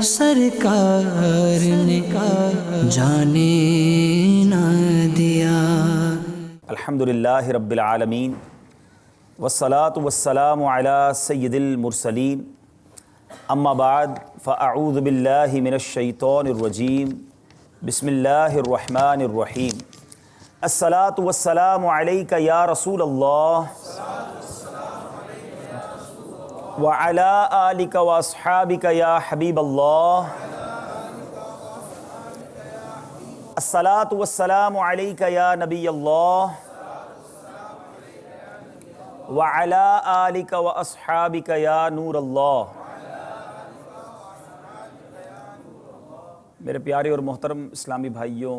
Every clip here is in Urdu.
سرکار نے جانے نہ دیا۔ الحمدللہ رب العالمین والصلاة والسلام علی سید المرسلین، اما بعد فاعوذ باللہ من الشیطان الرجیم، بسم اللہ الرحمن الرحیم۔ الصلاة والسلام علیک یا رسول اللہ وعلی آلک واصحابک یا حبیب اللہ۔ الصلاة والسلام علیک یا نبی اللہ وعلی آلک واصحابک یا نور اللہ۔ میرے پیارے اور محترم اسلامی بھائیوں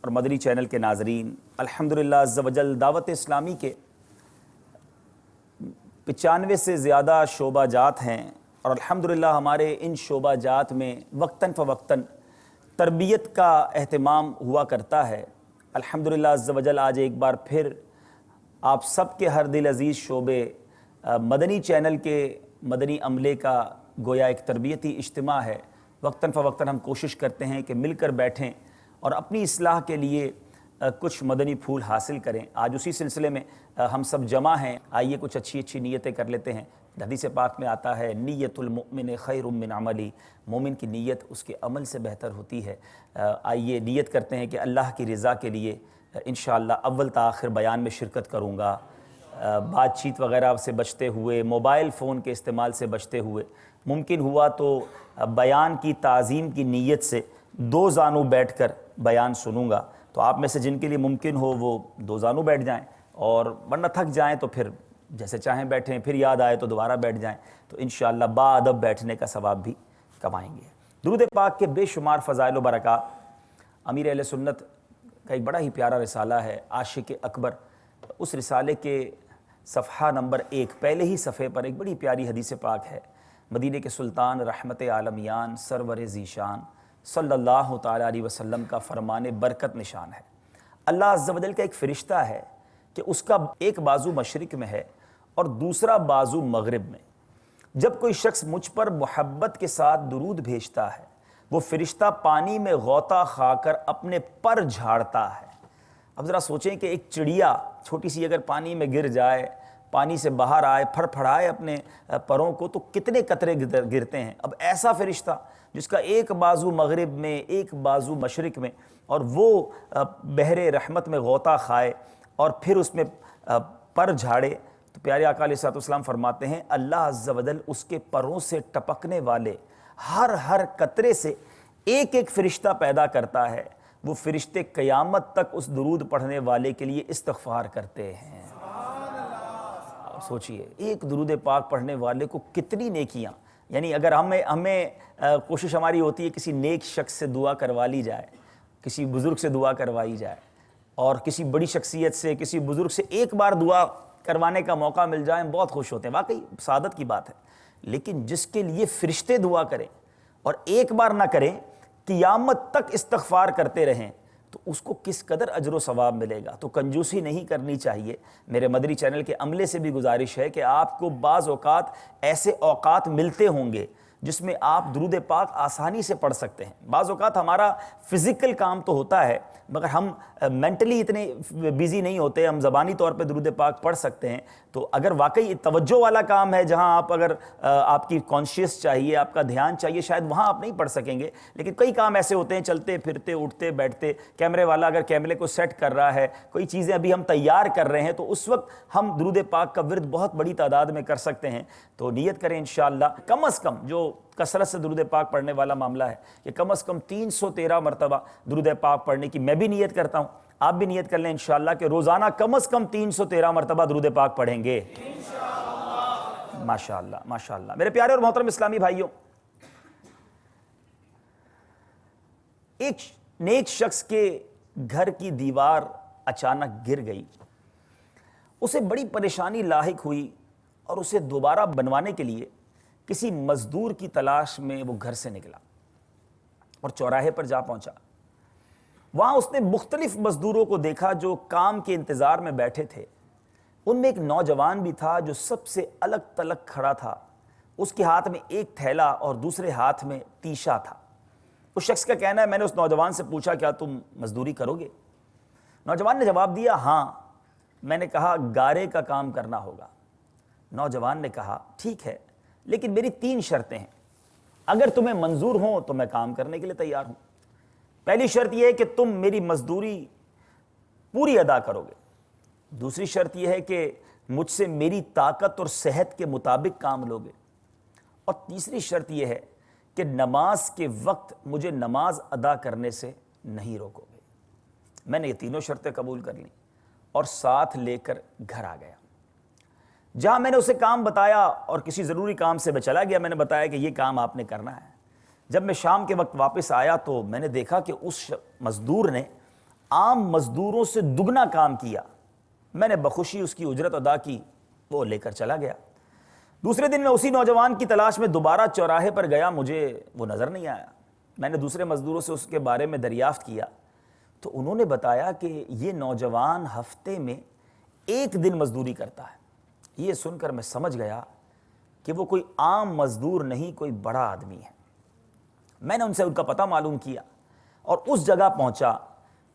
اور مدنی چینل کے ناظرین، الحمدللہ عز و جل دعوت اسلامی کے 95 سے زیادہ شعبہ جات ہیں، اور الحمدللہ ہمارے ان شعبہ جات میں وقتاً فوقتاً تربیت کا اہتمام ہوا کرتا ہے۔ الحمدللہ عز و جل آج ایک بار پھر آپ سب کے ہر دل عزیز شعبے مدنی چینل کے مدنی عملے کا گویا ایک تربیتی اجتماع ہے۔ وقتاً فوقتاً ہم کوشش کرتے ہیں کہ مل کر بیٹھیں اور اپنی اصلاح کے لیے کچھ مدنی پھول حاصل کریں۔ آج اسی سلسلے میں ہم سب جمع ہیں، آئیے کچھ اچھی نیتیں کر لیتے ہیں۔ حدیث پاک میں آتا ہے نیت المؤمن خیر من عملی، مومن کی نیت اس کے عمل سے بہتر ہوتی ہے۔ آئیے نیت کرتے ہیں کہ اللہ کی رضا کے لیے انشاءاللہ اول تا آخر بیان میں شرکت کروں گا، بات چیت وغیرہ سے بچتے ہوئے، موبائل فون کے استعمال سے بچتے ہوئے، ممکن ہوا تو بیان کی تعظیم کی نیت سے دو زانو بیٹھ کر بیان سنوں گا۔ تو آپ میں سے جن کے لیے ممکن ہو وہ دو زانو بیٹھ جائیں، اور ورنہ تھک جائیں تو پھر جیسے چاہیں بیٹھیں، پھر یاد آئے تو دوبارہ بیٹھ جائیں، تو انشاءاللہ با ادب بیٹھنے کا ثواب بھی کمائیں گے۔ درود پاک کے بے شمار فضائل و برکات۔ امیر اہل سنت کا ایک بڑا ہی پیارا رسالہ ہے عاشق اکبر، اس رسالے کے صفحہ نمبر 1 پہلے ہی صفحے پر ایک بڑی پیاری حدیث پاک ہے۔ مدینے کے سلطان رحمت عالمیان سرور ذیشان صلی اللہ تعالیٰ علیہ وسلم کا فرمان برکت نشان ہے۔ اللہ عز و جل کا ایک فرشتہ ہے کہ اس کا ایک بازو مشرق میں ہے اور دوسرا بازو مغرب میں۔ جب کوئی شخص مجھ پر محبت کے ساتھ درود بھیجتا ہے، وہ فرشتہ پانی میں غوطہ کھا کر اپنے پر جھاڑتا ہے۔ اب ذرا سوچیں کہ ایک چڑیا چھوٹی سی اگر پانی میں گر جائے، پانی سے باہر آئے، پھڑ پھڑائے اپنے پروں کو، تو کتنے قطرے گرتے ہیں۔ اب ایسا فرشتہ جس کا ایک بازو مغرب میں ایک بازو مشرق میں، اور وہ بحر رحمت میں غوطہ کھائے اور پھر اس میں پر جھاڑے، تو پیارے آقا علیہ الصلوۃ والسلام فرماتے ہیں اللہ عز و جل اس کے پروں سے ٹپکنے والے ہر قطرے سے ایک ایک فرشتہ پیدا کرتا ہے۔ وہ فرشتے قیامت تک اس درود پڑھنے والے کے لیے استغفار کرتے ہیں۔ سوچئے ایک درود پاک پڑھنے والے کو کتنی نیکیاں، یعنی اگر ہمیں کوشش ہماری ہوتی ہے کسی نیک شخص سے دعا کروا لی جائے، کسی بزرگ سے دعا کروائی جائے، اور کسی بڑی شخصیت سے کسی بزرگ سے ایک بار دعا کروانے کا موقع مل جائے، ہم بہت خوش ہوتے ہیں، واقعی سعادت کی بات ہے۔ لیکن جس کے لیے فرشتے دعا کریں اور ایک بار نہ کریں، قیامت تک استغفار کرتے رہیں، تو اس کو کس قدر اجر و ثواب ملے گا۔ تو کنجوسی نہیں کرنی چاہیے۔ میرے مدنی چینل کے عملے سے بھی گزارش ہے کہ آپ کو بعض اوقات ایسے اوقات ملتے ہوں گے جس میں آپ درود پاک آسانی سے پڑھ سکتے ہیں۔ بعض اوقات ہمارا فزیکل کام تو ہوتا ہے، مگر ہم مینٹلی اتنے بیزی نہیں ہوتے، ہم زبانی طور پہ درود پاک پڑھ سکتے ہیں۔ تو اگر واقعی توجہ والا کام ہے جہاں اگر آپ کی کانشیس چاہیے، آپ کا دھیان چاہیے، شاید وہاں آپ نہیں پڑھ سکیں گے۔ لیکن کئی کام ایسے ہوتے ہیں، چلتے پھرتے اٹھتے بیٹھتے، کیمرے والا اگر کیمرے کو سیٹ کر رہا ہے، کوئی چیزیں ابھی ہم تیار کر رہے ہیں، تو اس وقت ہم درود پاک کا ورد بہت بڑی تعداد میں کر سکتے ہیں۔ تو نیت کریں انشاءاللہ کم از کم، جو کثرت سے درود پاک پڑھنے والا معاملہ ہے، کہ کم از کم 313 مرتبہ درود پاک پڑھنے کی میں بھی نیت کرتا ہوں، آپ بھی نیت کر لیں انشاءاللہ کہ روزانہ کم از کم 313 مرتبہ درود پاک پڑھیں گے انشاءاللہ۔ ماشاءاللہ ماشاءاللہ۔ میرے پیارے اور محترم اسلامی بھائیوں، ایک نیک شخص کے گھر کی دیوار اچانک گر گئی، اسے بڑی پریشانی لاحق ہوئی، اور اسے دوبارہ بنوانے کے لیے کسی مزدور کی تلاش میں وہ گھر سے نکلا اور چوراہے پر جا پہنچا۔ وہاں اس نے مختلف مزدوروں کو دیکھا جو کام کے انتظار میں بیٹھے تھے۔ ان میں ایک نوجوان بھی تھا جو سب سے الگ تلگ کھڑا تھا، اس کے ہاتھ میں ایک تھیلا اور دوسرے ہاتھ میں تیشا تھا۔ اس شخص کا کہنا ہے میں نے اس نوجوان سے پوچھا کیا تم مزدوری کرو گے؟ نوجوان نے جواب دیا ہاں۔ میں نے کہا گارے کا کام کرنا ہوگا۔ نوجوان نے کہا ٹھیک ہے، لیکن میری 3 شرطیں ہیں، اگر تمہیں منظور ہوں تو میں کام کرنے کے لیے تیار ہوں۔ پہلی شرط یہ ہے کہ تم میری مزدوری پوری ادا کرو گے۔ دوسری شرط یہ ہے کہ مجھ سے میری طاقت اور صحت کے مطابق کام لو گے۔ اور تیسری شرط یہ ہے کہ نماز کے وقت مجھے نماز ادا کرنے سے نہیں روکو گے۔ میں نے یہ تینوں شرطیں قبول کر لیں اور ساتھ لے کر گھر آ گیا۔ جہاں میں نے اسے کام بتایا اور کسی ضروری کام سے میں چلا گیا، میں نے بتایا کہ یہ کام آپ نے کرنا ہے۔ جب میں شام کے وقت واپس آیا تو میں نے دیکھا کہ اس مزدور نے عام مزدوروں سے دگنا کام کیا۔ میں نے بخوشی اس کی اجرت ادا کی، وہ لے کر چلا گیا۔ دوسرے دن میں اسی نوجوان کی تلاش میں دوبارہ چوراہے پر گیا، مجھے وہ نظر نہیں آیا۔ میں نے دوسرے مزدوروں سے اس کے بارے میں دریافت کیا تو انہوں نے بتایا کہ یہ نوجوان ہفتے میں 1 دن مزدوری کرتا ہے۔ یہ سن کر میں سمجھ گیا کہ وہ کوئی عام مزدور نہیں، کوئی بڑا آدمی ہے۔ میں نے ان سے ان کا پتہ معلوم کیا اور اس جگہ پہنچا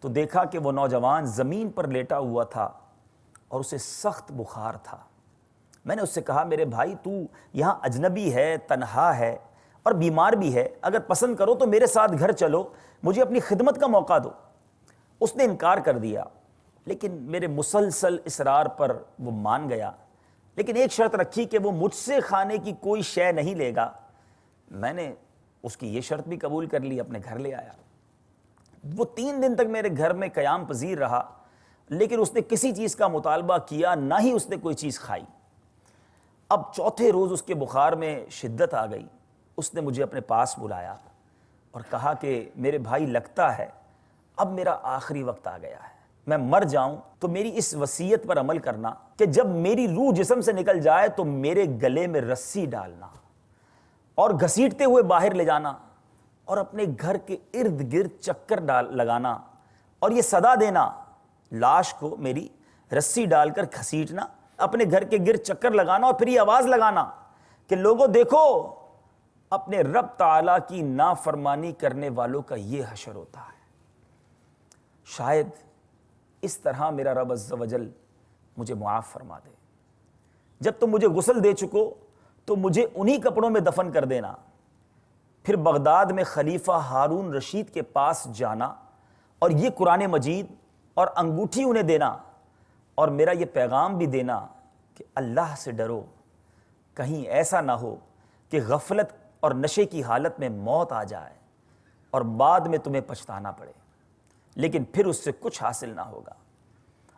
تو دیکھا کہ وہ نوجوان زمین پر لیٹا ہوا تھا اور اسے سخت بخار تھا۔ میں نے اس سے کہا میرے بھائی تو یہاں اجنبی ہے، تنہا ہے اور بیمار بھی ہے، اگر پسند کرو تو میرے ساتھ گھر چلو، مجھے اپنی خدمت کا موقع دو۔ اس نے انکار کر دیا، لیکن میرے مسلسل اصرار پر وہ مان گیا، لیکن ایک شرط رکھی کہ وہ مجھ سے کھانے کی کوئی شے نہیں لے گا۔ میں نے اس کی یہ شرط بھی قبول کر لی، اپنے گھر لے آیا۔ وہ 3 دن تک میرے گھر میں قیام پذیر رہا، لیکن اس نے کسی چیز کا مطالبہ کیا، نہ ہی اس نے کوئی چیز کھائی۔ اب چوتھے روز اس کے بخار میں شدت آ گئی۔ اس نے مجھے اپنے پاس بلایا اور کہا کہ میرے بھائی لگتا ہے اب میرا آخری وقت آ گیا ہے، میں مر جاؤں تو میری اس وصیت پر عمل کرنا کہ جب میری روح جسم سے نکل جائے تو میرے گلے میں رسی ڈالنا اور گھسیٹتے ہوئے باہر لے جانا اور اپنے گھر کے ارد گرد چکر لگانا اور یہ صدا دینا، لاش کو میری رسی ڈال کر گھسیٹنا، اپنے گھر کے گرد چکر لگانا اور پھر یہ آواز لگانا کہ لوگوں دیکھو اپنے رب تعالیٰ کی نافرمانی کرنے والوں کا یہ حشر ہوتا ہے۔ شاید اس طرح میرا رب عز و جل مجھے معاف فرما دے۔ جب تم مجھے غسل دے چکو تو مجھے انہی کپڑوں میں دفن کر دینا، پھر بغداد میں خلیفہ ہارون رشید کے پاس جانا اور یہ قرآن مجید اور انگوٹھی انہیں دینا اور میرا یہ پیغام بھی دینا کہ اللہ سے ڈرو، کہیں ایسا نہ ہو کہ غفلت اور نشے کی حالت میں موت آ جائے اور بعد میں تمہیں پچھتانا پڑے، لیکن پھر اس سے کچھ حاصل نہ ہوگا۔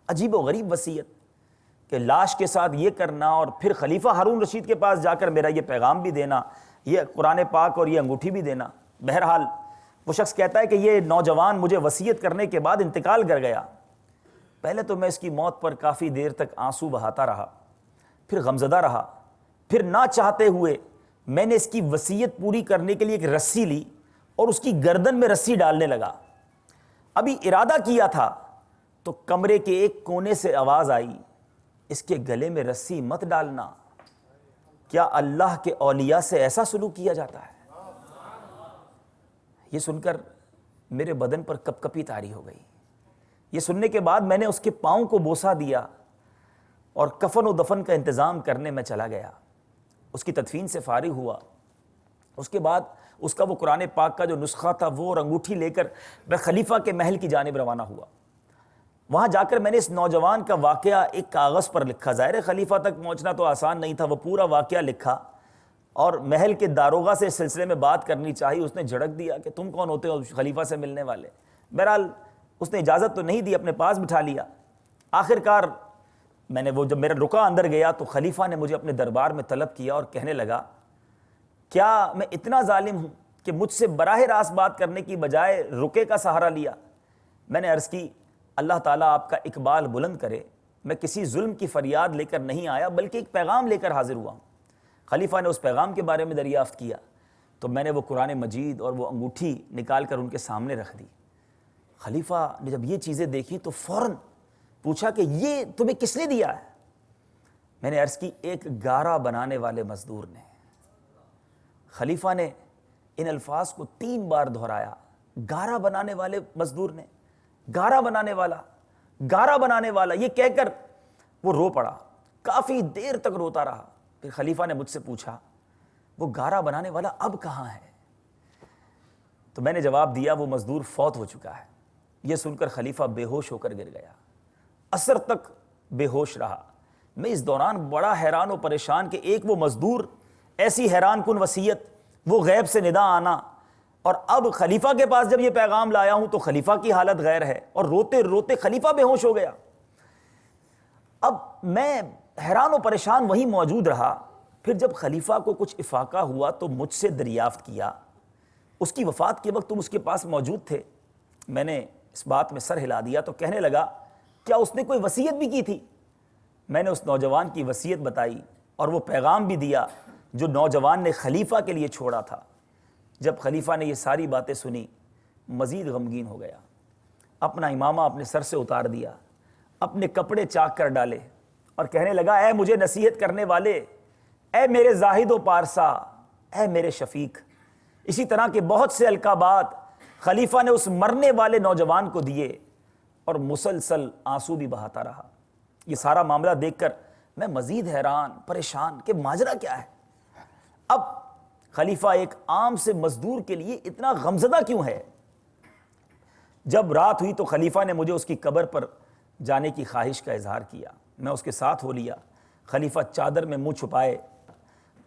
عجیب و غریب وصیت کہ لاش کے ساتھ یہ کرنا اور پھر خلیفہ ہارون رشید کے پاس جا کر میرا یہ پیغام بھی دینا، یہ قرآن پاک اور یہ انگوٹھی بھی دینا۔ بہرحال وہ شخص کہتا ہے کہ یہ نوجوان مجھے وصیت کرنے کے بعد انتقال کر گیا۔ پہلے تو میں اس کی موت پر کافی دیر تک آنسو بہاتا رہا، پھر غمزدہ رہا، پھر نہ چاہتے ہوئے میں نے اس کی وصیت پوری کرنے کے لیے ایک رسی لی اور اس کی گردن میں رسی ڈالنے لگا۔ ابھی ارادہ کیا تھا تو کمرے کے ایک کونے سے آواز آئی، اس کے گلے میں رسی مت ڈالنا۔ کیا اللہ کے اولیاء سے ایسا سلوک کیا جاتا ہے؟ یہ سن کر میرے بدن پر کپ کپی طاری ہو گئی۔ یہ سننے کے بعد میں نے اس کے پاؤں کو بوسہ دیا اور کفن و دفن کا انتظام کرنے میں چلا گیا۔ اس کی تدفین سے فارغ ہوا، اس کے بعد اس کا وہ قرآن پاک کا جو نسخہ تھا وہ اور انگوٹھی لے کر میں خلیفہ کے محل کی جانب روانہ ہوا۔ وہاں جا کر میں نے اس نوجوان کا واقعہ ایک کاغذ پر لکھا۔ ظاہر خلیفہ تک پہنچنا تو آسان نہیں تھا، وہ پورا واقعہ لکھا اور محل کے داروغہ سے اس سلسلے میں بات کرنی چاہی۔ اس نے جھڑک دیا کہ تم کون ہوتے ہو خلیفہ سے ملنے والے؟ بہرحال اس نے اجازت تو نہیں دی، اپنے پاس بٹھا لیا۔ آخر کار میں نے وہ جب میرا رکا اندر گیا تو خلیفہ نے مجھے اپنے دربار میں طلب کیا اور کہنے لگا کیا میں اتنا ظالم ہوں کہ مجھ سے براہ راست بات کرنے کی بجائے رکے کا سہارا لیا؟ میں نے عرض کی اللہ تعالیٰ آپ کا اقبال بلند کرے، میں کسی ظلم کی فریاد لے کر نہیں آیا بلکہ ایک پیغام لے کر حاضر ہوا ہوں۔ خلیفہ نے اس پیغام کے بارے میں دریافت کیا تو میں نے وہ قرآن مجید اور وہ انگوٹھی نکال کر ان کے سامنے رکھ دی۔ خلیفہ نے جب یہ چیزیں دیکھی تو فوراً پوچھا کہ یہ تمہیں کس نے دیا ہے؟ میں نے عرض کی ایک گارا بنانے والے مزدور نے۔ خلیفہ نے ان الفاظ کو 3 بار دہرایا. گارا بنانے والے مزدور نے، گارا بنانے والا، گارا بنانے والا، یہ کہہ کر وہ رو پڑا. کافی دیر تک روتا رہا. پھر خلیفہ نے مجھ سے پوچھا وہ گارا بنانے والا اب کہاں ہے؟ تو میں نے جواب دیا وہ مزدور فوت ہو چکا ہے. یہ سن کر خلیفہ بے ہوش ہو کر گر گیا. عصر تک بے ہوش رہا. میں اس دوران بڑا حیران و پریشان کہ ایک وہ مزدور، ایسی حیران کن وصیت، وہ غیب سے ندا آنا، اور اب خلیفہ کے پاس جب یہ پیغام لایا ہوں تو خلیفہ کی حالت غیر ہے، اور روتے روتے خلیفہ بے ہوش ہو گیا. اب میں حیران و پریشان وہیں موجود رہا. پھر جب خلیفہ کو کچھ افاقہ ہوا تو مجھ سے دریافت کیا. اس کی وفات کے وقت تم اس کے پاس موجود تھے. میں نے اس بات میں سر ہلا دیا تو کہنے لگا کیا اس نے کوئی وصیت بھی کی تھی؟ میں نے اس نوجوان کی وصیت بتائی اور وہ پیغام بھی دیا جو نوجوان نے خلیفہ کے لیے چھوڑا تھا. جب خلیفہ نے یہ ساری باتیں سنی مزید غمگین ہو گیا. اپنا امامہ اپنے سر سے اتار دیا، اپنے کپڑے چاک کر ڈالے اور کہنے لگا اے مجھے نصیحت کرنے والے، اے میرے زاہد و پارسا، اے میرے شفیق. اسی طرح کے بہت سے القابات خلیفہ نے اس مرنے والے نوجوان کو دیے اور مسلسل آنسو بھی بہاتا رہا. یہ سارا معاملہ دیکھ کر میں مزید حیران پریشان کہ ماجرا کیا ہے. اب خلیفہ ایک عام سے مزدور کے لیے اتنا غمزدہ کیوں ہے؟ جب رات ہوئی تو خلیفہ نے مجھے اس کی قبر پر جانے کی خواہش کا اظہار کیا. میں اس کے ساتھ ہو لیا. خلیفہ چادر میں منہ چھپائے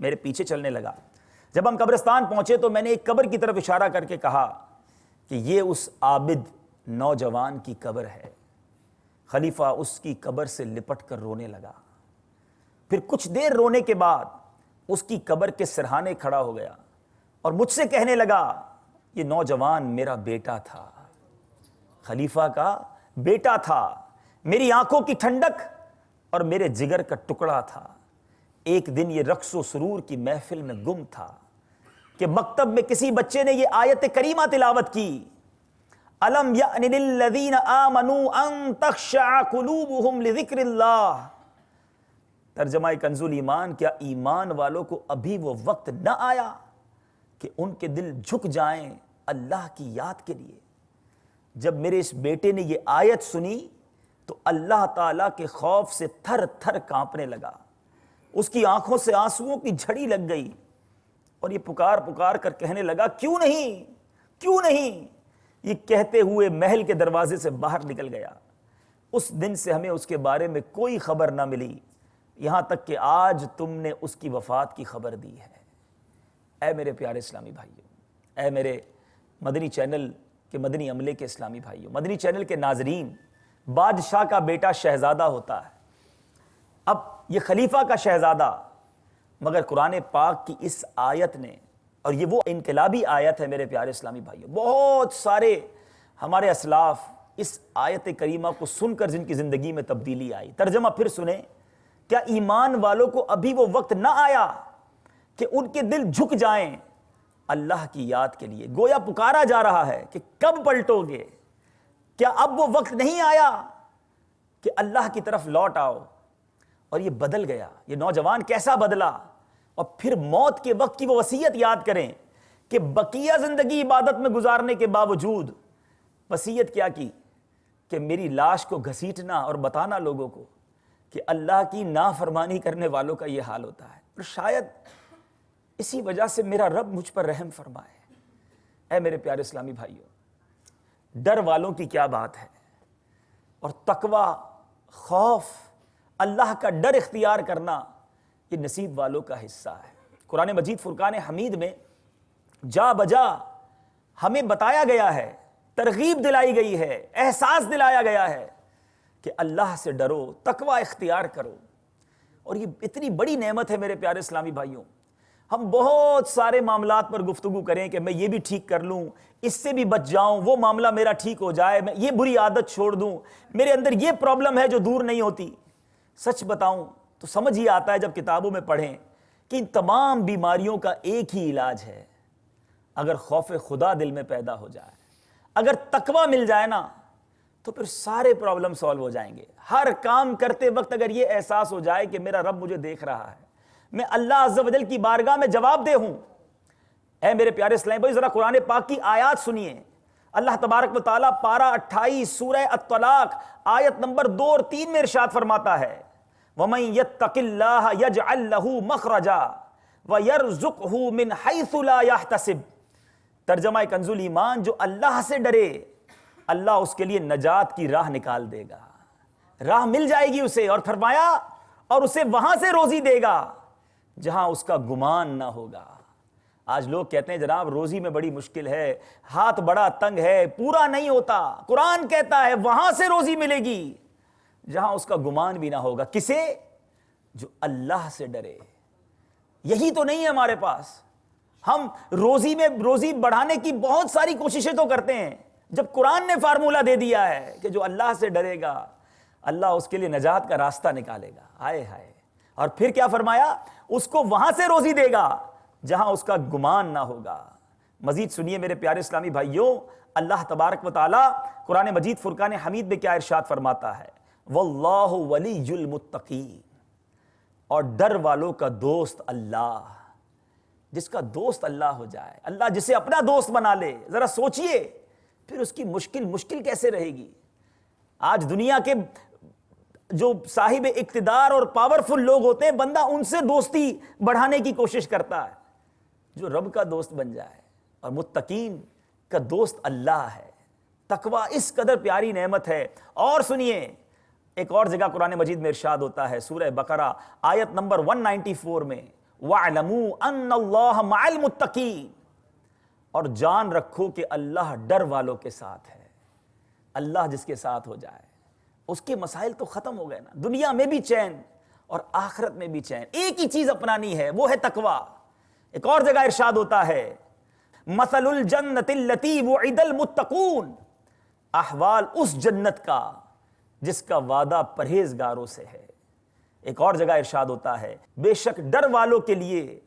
میرے پیچھے چلنے لگا. جب ہم قبرستان پہنچے تو میں نے ایک قبر کی طرف اشارہ کر کے کہا کہ یہ اس عابد نوجوان کی قبر ہے. خلیفہ اس کی قبر سے لپٹ کر رونے لگا. پھر کچھ دیر رونے کے بعد اس کی قبر کے سرہانے کھڑا ہو گیا اور مجھ سے کہنے لگا یہ نوجوان میرا بیٹا تھا، خلیفہ کا بیٹا تھا، میری آنکھوں کی ٹھنڈک اور میرے جگر کا ٹکڑا تھا. ایک دن یہ رقص و سرور کی محفل میں گم تھا کہ مکتب میں کسی بچے نے یہ آیت کریمہ تلاوت کی، الم یأن للذین آمنوا ان تخشع قلوبہم لذکر اللہ. ترجمہ کنز الایمان، کیا ایمان والوں کو ابھی وہ وقت نہ آیا کہ ان کے دل جھک جائیں اللہ کی یاد کے لیے؟ جب میرے اس بیٹے نے یہ آیت سنی تو اللہ تعالیٰ کے خوف سے تھر تھر کانپنے لگا. اس کی آنکھوں سے آنسوؤں کی جھڑی لگ گئی اور یہ پکار پکار کر کہنے لگا کیوں نہیں، کیوں نہیں. یہ کہتے ہوئے محل کے دروازے سے باہر نکل گیا. اس دن سے ہمیں اس کے بارے میں کوئی خبر نہ ملی، یہاں تک کہ آج تم نے اس کی وفات کی خبر دی ہے. اے میرے پیارے اسلامی بھائیوں، اے میرے مدنی چینل کے مدنی عملے کے اسلامی بھائیوں، مدنی چینل کے ناظرین، بادشاہ کا بیٹا شہزادہ ہوتا ہے. اب یہ خلیفہ کا شہزادہ، مگر قرآن پاک کی اس آیت نے، اور یہ وہ انقلابی آیت ہے میرے پیارے اسلامی بھائیوں، بہت سارے ہمارے اسلاف اس آیت کریمہ کو سن کر جن کی زندگی میں تبدیلی آئی. ترجمہ پھر سنیں، کیا ایمان والوں کو ابھی وہ وقت نہ آیا کہ ان کے دل جھک جائیں اللہ کی یاد کے لیے؟ گویا پکارا جا رہا ہے کہ کب پلٹو گے؟ کیا اب وہ وقت نہیں آیا کہ اللہ کی طرف لوٹ آؤ؟ اور یہ بدل گیا. یہ نوجوان کیسا بدلا. اور پھر موت کے وقت کی وہ وصیت یاد کریں کہ بقیہ زندگی عبادت میں گزارنے کے باوجود وصیت کیا کی کہ میری لاش کو گھسیٹنا اور بتانا لوگوں کو کہ اللہ کی نافرمانی کرنے والوں کا یہ حال ہوتا ہے، اور شاید اسی وجہ سے میرا رب مجھ پر رحم فرمائے. اے میرے پیارے اسلامی بھائیوں، ڈر والوں کی کیا بات ہے، اور تقوی، خوف، اللہ کا ڈر اختیار کرنا یہ نصیب والوں کا حصہ ہے. قرآن مجید فرقان حمید میں جا بجا ہمیں بتایا گیا ہے، ترغیب دلائی گئی ہے، احساس دلایا گیا ہے کہ اللہ سے ڈرو، تقوی اختیار کرو. اور یہ اتنی بڑی نعمت ہے میرے پیارے اسلامی بھائیوں. ہم بہت سارے معاملات پر گفتگو کریں کہ میں یہ بھی ٹھیک کر لوں، اس سے بھی بچ جاؤں، وہ معاملہ میرا ٹھیک ہو جائے، میں یہ بری عادت چھوڑ دوں، میرے اندر یہ پرابلم ہے جو دور نہیں ہوتی. سچ بتاؤں تو سمجھ ہی آتا ہے جب کتابوں میں پڑھیں کہ ان تمام بیماریوں کا ایک ہی علاج ہے. اگر خوف خدا دل میں پیدا ہو جائے، اگر تقوی مل جائے نا، تو پھر سارے پرابلم سالو ہو جائیں گے. ہر کام کرتے وقت اگر یہ احساس ہو جائے کہ میرا رب مجھے دیکھ رہا ہے، میں اللہ عز و جل کی بارگاہ میں جواب دہ ہوں، اے میرے پیارے اسلام بھائی ذرا قرآن پاک کی آیات سنیے. اللہ تبارک و تعالیٰ پارہ 28 سورہ الطلاق آیت نمبر 2 اور 3 میں ارشاد فرماتا ہے وَمَن يَتَّقِ اللَّهَ يَجْعَلْ لَهُ مَخْرَجًا وَيَرْزُقْهُ مِنْ حَيْثُ لَا يَحْتَسِبُ. ترجمہ کنز الایمان، جو اللہ سے ڈرے اللہ اس کے لیے نجات کی راہ نکال دے گا، راہ مل جائے گی اسے، اور فرمایا اور اسے وہاں سے روزی دے گا جہاں اس کا گمان نہ ہوگا. آج لوگ کہتے ہیں جناب روزی میں بڑی مشکل ہے، ہاتھ بڑا تنگ ہے، پورا نہیں ہوتا. قرآن کہتا ہے وہاں سے روزی ملے گی جہاں اس کا گمان بھی نہ ہوگا. کسے؟ جو اللہ سے ڈرے. یہی تو نہیں ہے ہمارے پاس. ہم روزی بڑھانے کی بہت ساری کوششیں تو کرتے ہیں، جب قرآن نے فارمولہ دے دیا ہے کہ جو اللہ سے ڈرے گا اللہ اس کے لیے نجات کا راستہ نکالے گا. ہائے ہائے. اور پھر کیا فرمایا؟ اس کو وہاں سے روزی دے گا جہاں اس کا گمان نہ ہوگا. مزید سنیے میرے پیارے اسلامی بھائیوں، اللہ تبارک و تعالی قرآن مجید فرقان حمید میں کیا ارشاد فرماتا ہے واللہ ولی المتقین، اور ڈر والوں کا دوست اللہ. جس کا دوست اللہ ہو جائے، اللہ جسے اپنا دوست بنا لے، ذرا سوچئے پھر اس کی مشکل کیسے رہے گی. آج دنیا کے جو صاحب اقتدار اور پاورفل لوگ ہوتے ہیں، بندہ ان سے دوستی بڑھانے کی کوشش کرتا ہے. جو رب کا دوست بن جائے، اور متقین کا دوست اللہ ہے. تقوی اس قدر پیاری نعمت ہے. اور سنیے ایک اور جگہ قرآن مجید میں ارشاد ہوتا ہے سورہ بقرہ آیت نمبر 194 میں وَاعْلَمُوا أَنَّ اللَّهَ مَعَ الْمُتَّقِينَ، اور جان رکھو کہ اللہ ڈر والوں کے ساتھ ہے. اللہ جس کے ساتھ ہو جائے اس کے مسائل تو ختم ہو گئے نا. دنیا میں بھی چین اور آخرت میں بھی چین. ایک ہی چیز اپنانی ہے، وہ ہے تقوی. ایک اور جگہ ارشاد ہوتا ہے مثل الجنت التی وعد المتقون، احوال اس جنت کا جس کا وعدہ پرہیزگاروں سے ہے. ایک اور جگہ ارشاد ہوتا ہے بے شک ڈر والوں کے لیے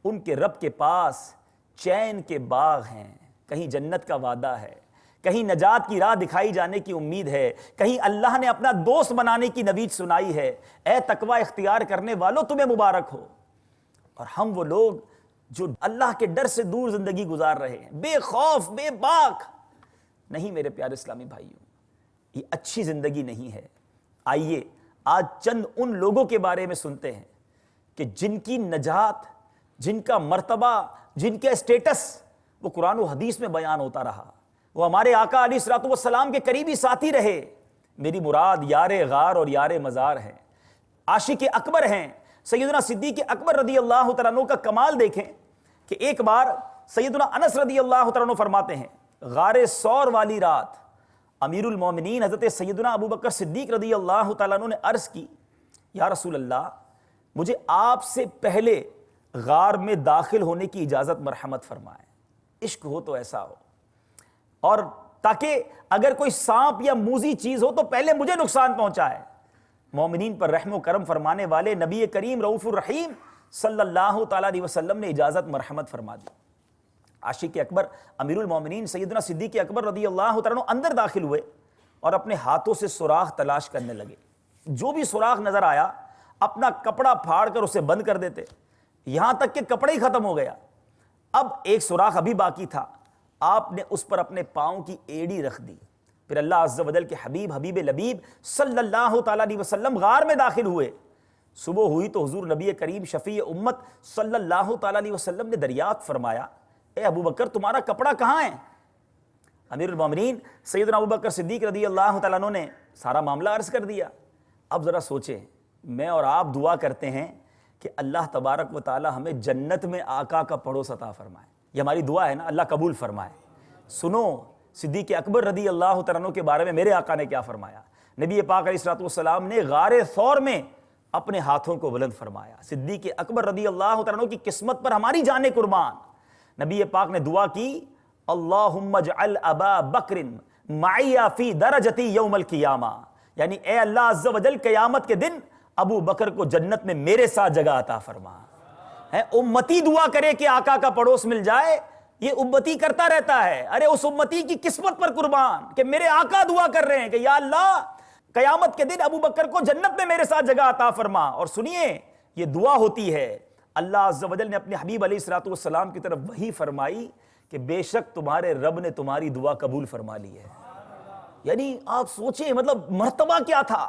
ان کے رب کے پاس چین کے باغ ہیں. کہیں جنت کا وعدہ ہے، کہیں نجات کی راہ دکھائی جانے کی امید ہے، کہیں اللہ نے اپنا دوست بنانے کی نوید سنائی ہے. اے تقوی اختیار کرنے والوں تمہیں مبارک ہو. اور ہم وہ لوگ جو اللہ کے ڈر سے دور زندگی گزار رہے ہیں، بے خوف بے باک. نہیں میرے پیارے اسلامی بھائیوں، یہ اچھی زندگی نہیں ہے. آئیے آج چند ان لوگوں کے بارے میں سنتے ہیں کہ جن کی نجات، جن کا مرتبہ، جن کا اسٹیٹس وہ قرآن و حدیث میں بیان ہوتا رہا. وہ ہمارے آقا علیہ الصلوۃ والسلام کے قریبی ساتھی رہے. میری مراد یار غار اور یار مزار ہیں، عاشق اکبر ہیں. سیدنا صدیق اکبر رضی اللہ تعالیٰ عنہ کا کمال دیکھیں کہ ایک بار سیدنا انس رضی اللہ تعالیٰ عنہ فرماتے ہیں غار ثور والی رات امیر المومنین حضرت سیدنا ابو بکر صدیق رضی اللہ تعالیٰ عنہ نے عرض کی یا رسول اللہ مجھے آپ سے پہلے غار میں داخل ہونے کی اجازت مرحمت فرمائیں. عشق ہو تو ایسا ہو، اور تاکہ اگر کوئی سانپ یا موذی چیز ہو تو پہلے مجھے نقصان پہنچائے. مومنین پر رحم و کرم فرمانے والے نبی کریم رؤوف الرحیم صلی اللہ تعالیٰ علیہ وسلم نے اجازت مرحمت فرما دی. عاشق اکبر امیر المومنین سیدنا صدیق اکبر رضی اللہ تعالیٰ عنہ اندر داخل ہوئے اور اپنے ہاتھوں سے سوراخ تلاش کرنے لگے. جو بھی سوراخ نظر آیا اپنا کپڑا پھاڑ کر اسے بند کر دیتے، یہاں تک کہ کپڑا ہی ختم ہو گیا. اب ایک سوراخ ابھی باقی تھا، آپ نے اس پر اپنے پاؤں کی ایڑی رکھ دی. پھر اللہ عز و جل کے حبیب لبیب صلی اللہ تعالیٰ علیہ وسلم غار میں داخل ہوئے. صبح ہوئی تو حضور نبی کریم شفیع امت صلی اللہ تعالیٰ علیہ وسلم نے دریافت فرمایا اے ابو بکر تمہارا کپڑا کہاں ہے؟ امیر المومنین سیدنا ابو بکر صدیق رضی اللہ تعالیٰ عنہ نے سارا معاملہ عرض کر دیا. اب ذرا سوچیں، میں اور آپ دعا کرتے ہیں کہ اللہ تبارک و تعالیٰ ہمیں جنت میں آقا کا پڑوس عطا فرمائے. یہ ہماری دعا ہے نا، اللہ قبول فرمائے. سنو صدیق اکبر رضی اللہ تعالیٰ عنہ کے بارے میں میرے آقا نے کیا فرمایا. نبی پاک علیہ الصلوۃ والسلام نے غار ثور میں اپنے ہاتھوں کو بلند فرمایا. صدیق اکبر رضی اللہ تعالیٰ عنہ کی قسمت پر ہماری جانیں قربان. نبی پاک نے دعا کی اللہم اجعل ابا بکر معی فی درجتی یوم القیامہ، یعنی اے اللہ عز و جل قیامت کے دن ابو بکر کو جنت میں میرے ساتھ جگہ عطا فرما. امتی دعا کرے کہ آقا کا پڑوس مل جائے، یہ امتی کرتا رہتا ہے. ارے اس امتی کی قسمت پر قربان کہ میرے آقا دعا کر رہے ہیں کہ یا اللہ قیامت کے دن ابو بکر کو جنت میں میرے ساتھ جگہ عطا فرما. اور سنیے یہ دعا ہوتی ہے اللہ عز و جل نے اپنے حبیب علیہ الصلوۃ والسلام کی طرف وحی فرمائی کہ بے شک تمہارے رب نے تمہاری دعا قبول فرما لی ہے۔ یعنی آپ سوچیں مطلب مرتبہ کیا تھا۔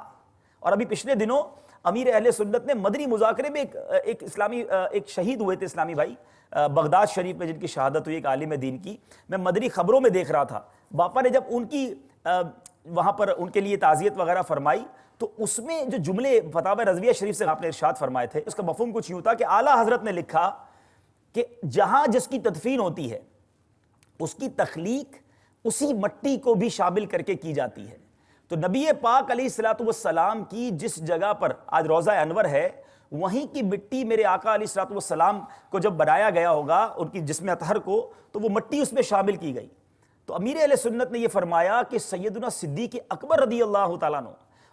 اور ابھی پچھلے دنوں امیر اہل سنت نے مدنی مذاکرے میں ایک شہید ہوئے تھے اسلامی بھائی بغداد شریف میں، جن کی شہادت ہوئی ایک عالم دین کی۔ میں مدنی خبروں میں دیکھ رہا تھا، باپا نے جب ان کی وہاں پر ان کے لیے تعزیت وغیرہ فرمائی تو اس میں جو جملے فتاوی رضویہ شریف سے آپ نے ارشاد فرمائے تھے، اس کا مفہوم کچھ یوں تھا کہ اعلیٰ حضرت نے لکھا کہ جہاں جس کی تدفین ہوتی ہے اس کی تخلیق اسی مٹی کو بھی شامل کر کے کی جاتی ہے۔ تو نبی پاک علیہ الصلوۃ والسلام کی جس جگہ پر آج روضہ انور ہے، وہیں کی مٹی میرے آقا علیہ الصلوۃ والسلام کو جب بنایا گیا ہوگا ان کی جسم اطہر کو، تو وہ مٹی اس میں شامل کی گئی۔ تو امیر اہل سنت نے یہ فرمایا کہ سیدنا صدیق اکبر رضی اللہ تعالیٰ عنہ